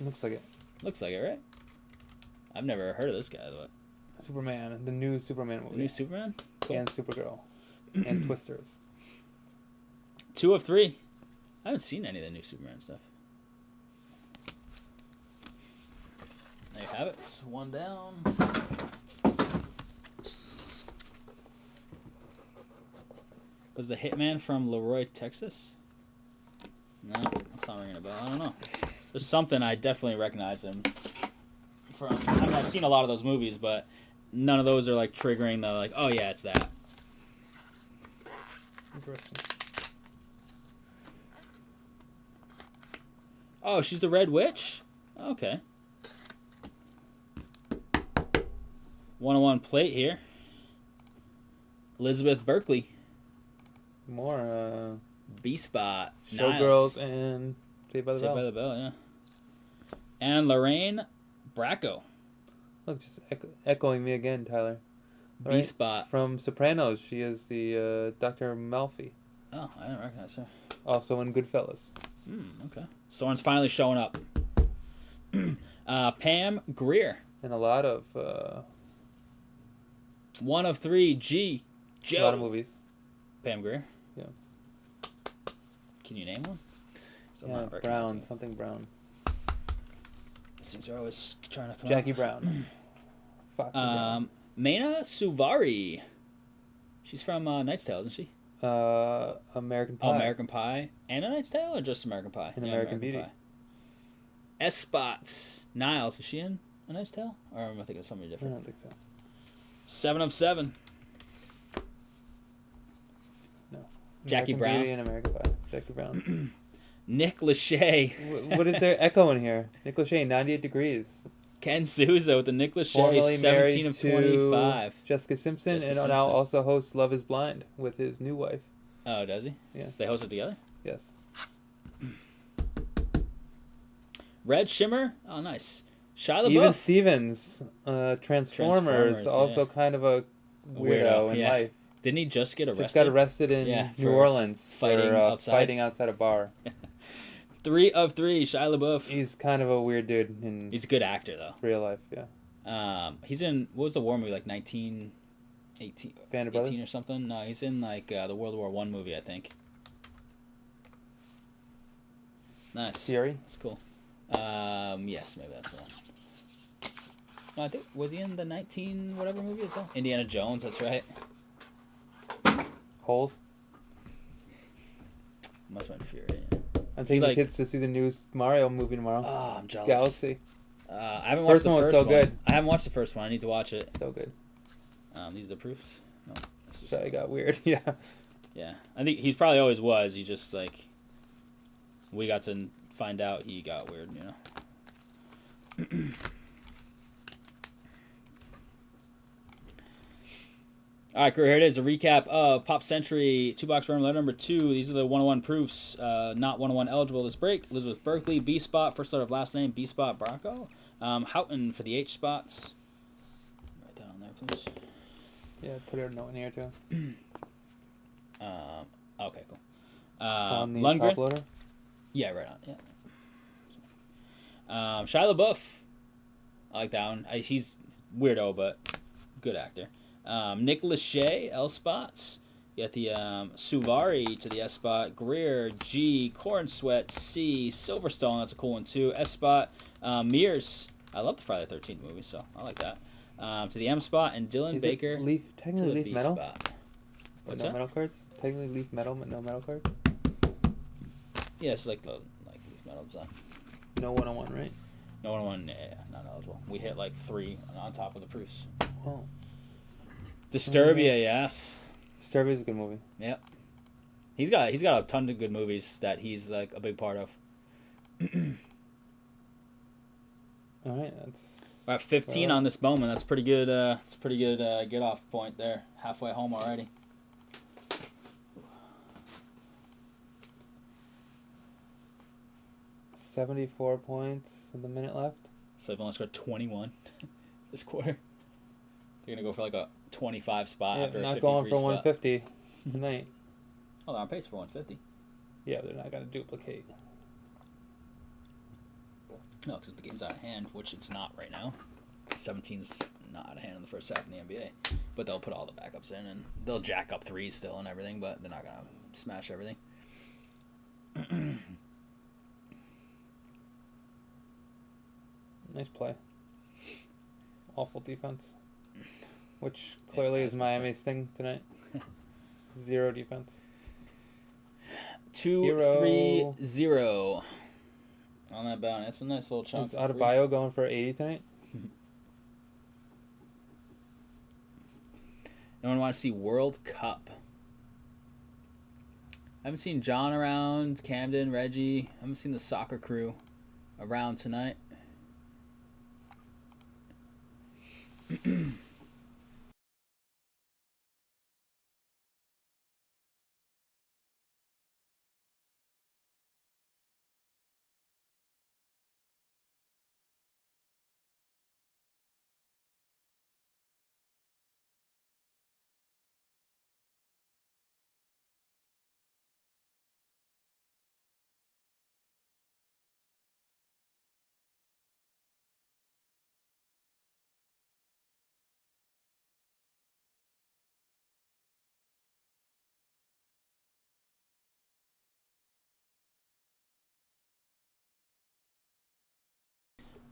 Looks like it. Looks like it, right? I've never heard of this guy, though. Superman. The new Superman movie. The new Superman? Cool. And Supergirl. And Twisters. 2 of 3. I haven't seen any of the new Superman stuff. There you have it. One down. Was the Hitman from Leroy, Texas? No, that's not ringing a bell. I don't know. There's something I definitely recognize him from. I mean, I've seen a lot of those movies, but none of those are like triggering the like, oh yeah, it's that. Interesting. Oh, she's the Red Witch? Okay. 101 plate here. Elizabeth Berkley. More B-Spot. Showgirls Niles. and Saved by the Saved Bell. by the Bell, yeah. And Lorraine Bracco. Look, just echoing me again, Tyler. Right? B-Spot. From Sopranos, she is the Dr. Malfi. Oh, I didn't recognize her. Also in Goodfellas. Okay. Someone's finally showing up. Pam Grier. And a lot of 1 of 3. G. Joe. a lot of movies. Pam Grier. Yeah. Can you name one? So I'm Yeah, not Brown, recognizing it. something Brown. These things are always trying to come Jackie out. Brown. Foxy Brown. Maina Suvari. She's from Knight's Tale, isn't she? American Pie. Oh, American Pie. And A Knight's Tale, or just American Pie? And American Beauty. Pie. S-Spots. Niles, is she in A Knight's Tale? Or am I thinking of somebody I different? don't think so. 7 of 7. No. Jackie American Brown. Beauty and American Pie. Jackie Brown. Nick Lachey. What is there echoing here? Nick Lachey, 98 Degrees. Ken Souza with the Nick Lachey, Formerly 17 of married 25. to Jessica Simpson, Jessica and Simpson. now also hosts Love is Blind with his new wife. Oh, does he? Yeah. They host it together? Yes. Red Shimmer? Oh, nice. Shia LaBeouf. Even Stevens, Transformers, yeah. also kind of a weirdo in yeah. life. Didn't he just get arrested? Just got arrested in New for Orleans fighting for outside. fighting outside a bar. 3 of 3. Shia LaBeouf. He's kind of a weird dude in He's a good actor, though. real life, yeah. He's in, what was the war movie, like 1918 Band of Brothers? 18 or something? No, he's in like the World War I movie, I think. Nice. Fury? That's cool. Yes, maybe that's the one. No, I think, was he in the 19 whatever movie as well? Indiana Jones, that's right. Holes? Must have been Fury. Yeah. I'm taking like- the kids to see the new Mario movie tomorrow. Oh, I'm jealous. Galaxy. I haven't watched the one was first so one. good. I haven't watched the first one. I need to watch it. So good. These are the proofs. No, this is, So it got weird, yeah. yeah. I think he probably always was. He just like we got to find out he got weird, you know. All right, crew, here it is. A recap of Pop Century 2-box random letter number 2. These are the 101 proofs. Not 101 eligible this break. Elizabeth Berkley, B spot, first letter of last name, B spot, Bracco. Houghton for the H spots. Write that on there, please. Yeah, put a note in here too. Okay, cool. On the Lundgren. top loader. Yeah, right on. Yeah. Shia LaBeouf. I like that one. He's weirdo, but good actor. Nick Lachey, L spots. You got the Suvari to the S spot. Greer, G. Corn Sweat, C. Silverstone, that's a cool one too. S spot. Mears. I love the Friday the 13th movie, so I like that. To the M spot, and Dylan Is Baker it leaf, to technically the leaf B metal? spot. But What's no that? metal cards? Technically leaf metal, but no metal cards? Yeah, it's like the leaf metal design. No 101, right? No 101, yeah, not eligible. We hit like 3 on top of the proofs. Oh. Disturbia, yes. Disturbia is a good movie. Yep. He's got a ton of good movies that he's like a big part of. All right, that's... We're at 15 on this Bowman. That's pretty good. It's a pretty good get off point there. Halfway home already. $74 points with a minute left. So they've only scored 21 this quarter. They're gonna go for like a 25 spot Yeah, after a not 53 going for spot. 150 tonight. Oh, they're on pace for 150. Yeah, they're not going to duplicate. No, because the game's out of hand, which it's not right now. 17's not out of hand in the first half in the NBA. But they'll put all the backups in, and they'll jack up threes still and everything, but they're not going to smash everything. Nice play. awful defense, which clearly is Miami's thing tonight. 0 defense. 2-3-0 on that bounty. That's a nice little chunk. Is Adebayo going for 80 tonight? Anyone want to see World Cup? I haven't seen John around, Camden, Reggie. I haven't seen the soccer crew around tonight.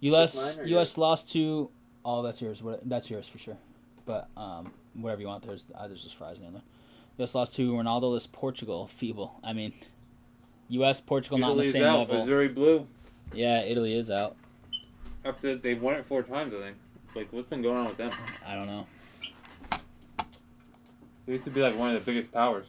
US lost to. Oh, that's yours. That's yours for sure. But whatever you want. There's just fries in there. US lost to Ronaldo-less Portugal. Feeble. I mean, US Portugal not on the same out. level. Missouri blue. Yeah, Italy is out. After they won it 4 times, I think. Like, what's been going on with them? I don't know. They used to be like one of the biggest powers.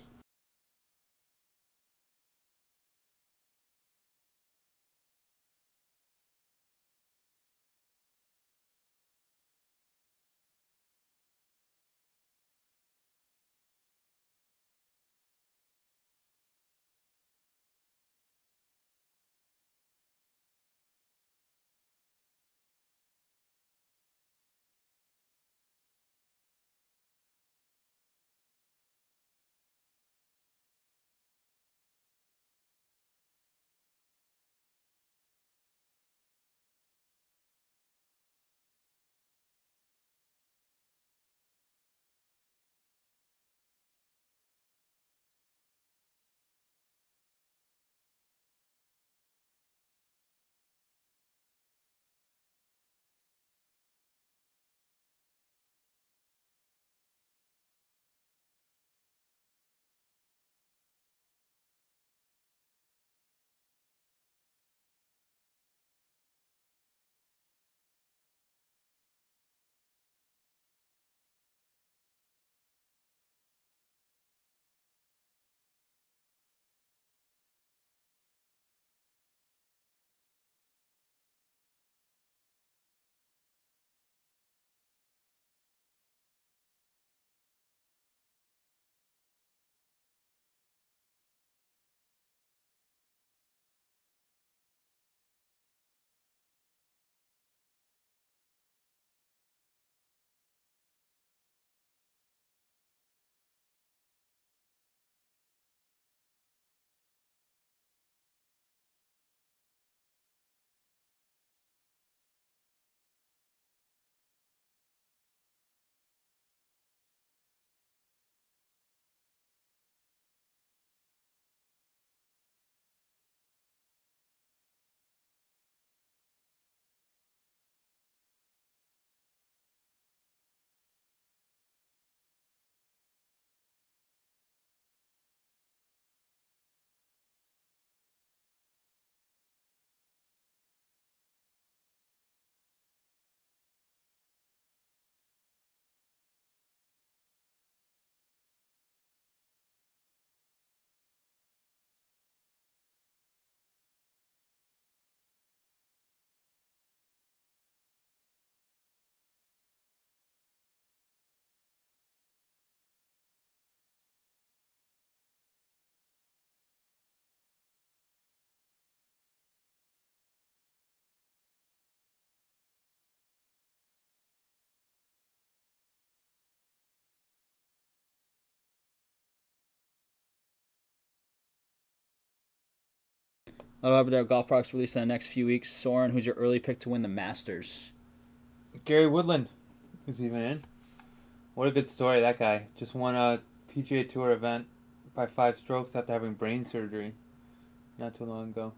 I'll have their golf products released in the next few weeks. Soren, who's your early pick to win the Masters? Gary Woodland is even in. What a good story, that guy. Just won a PGA Tour event by 5 strokes after having brain surgery not too long ago.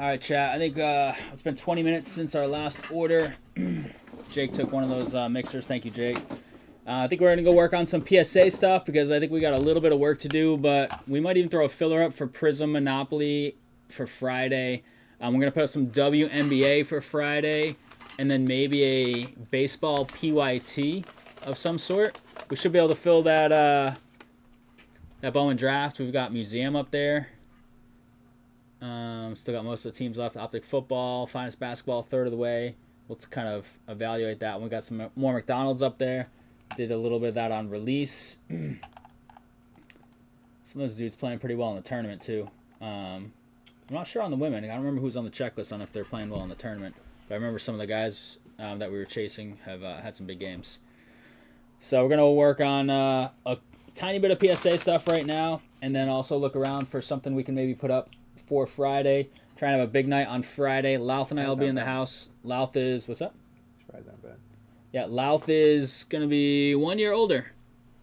All right, chat. I think it's been 20 minutes since our last order. Jake took one of those mixers. Thank you, Jake. I think we're going to go work on some PSA stuff because I think we got a little bit of work to do, but we might even throw a filler up for Prism Monopoly for Friday. We're going to put up some WNBA for Friday, and then maybe a baseball PYT of some sort. We should be able to fill that Bowman draft. We've got Museum up there. Still got most of the teams left. Optic Football, Finest Basketball, third of the way. We'll kind of evaluate that. We got some more McDonald's up there. Did a little bit of that on release. Some of those dudes playing pretty well in the tournament too. I'm not sure on the women. I don't remember who's on the checklist on if they're playing well in the tournament. But I remember some of the guys that we were chasing have had some big games. So we're going to work on a tiny bit of PSA stuff right now. And then also look around for something we can maybe put up for Friday. Trying to have a big night on Friday. Louth and I will be in the house. Louth is... What's up? Friday's not bad. Yeah, Louth is going to be 1 year older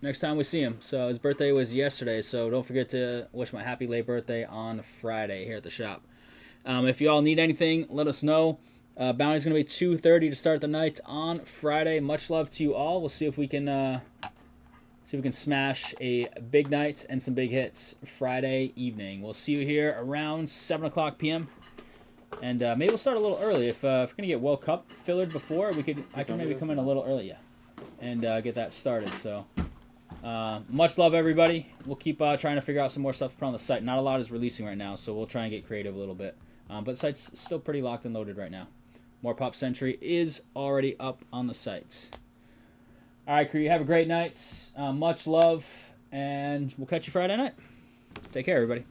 next time we see him. So his birthday was yesterday, so don't forget to wish my happy late birthday on Friday here at the shop. If you all need anything, let us know. Bounty's going to be 2:30 to start the night on Friday. Much love to you all. We'll see if we can smash a big night and some big hits Friday evening. We'll see you here around 7 o'clock p.m. And maybe we'll start a little early. If we're gonna get World Cup fillered before, I can maybe come in a little early, yeah, and get that started. So much love, everybody. We'll keep trying to figure out some more stuff to put on the site. Not a lot is releasing right now, so we'll try and get creative a little bit. But the site's still pretty locked and loaded right now. More Pop Century is already up on the site. All right, crew. You have a great night. Much love, and we'll catch you Friday night. Take care, everybody.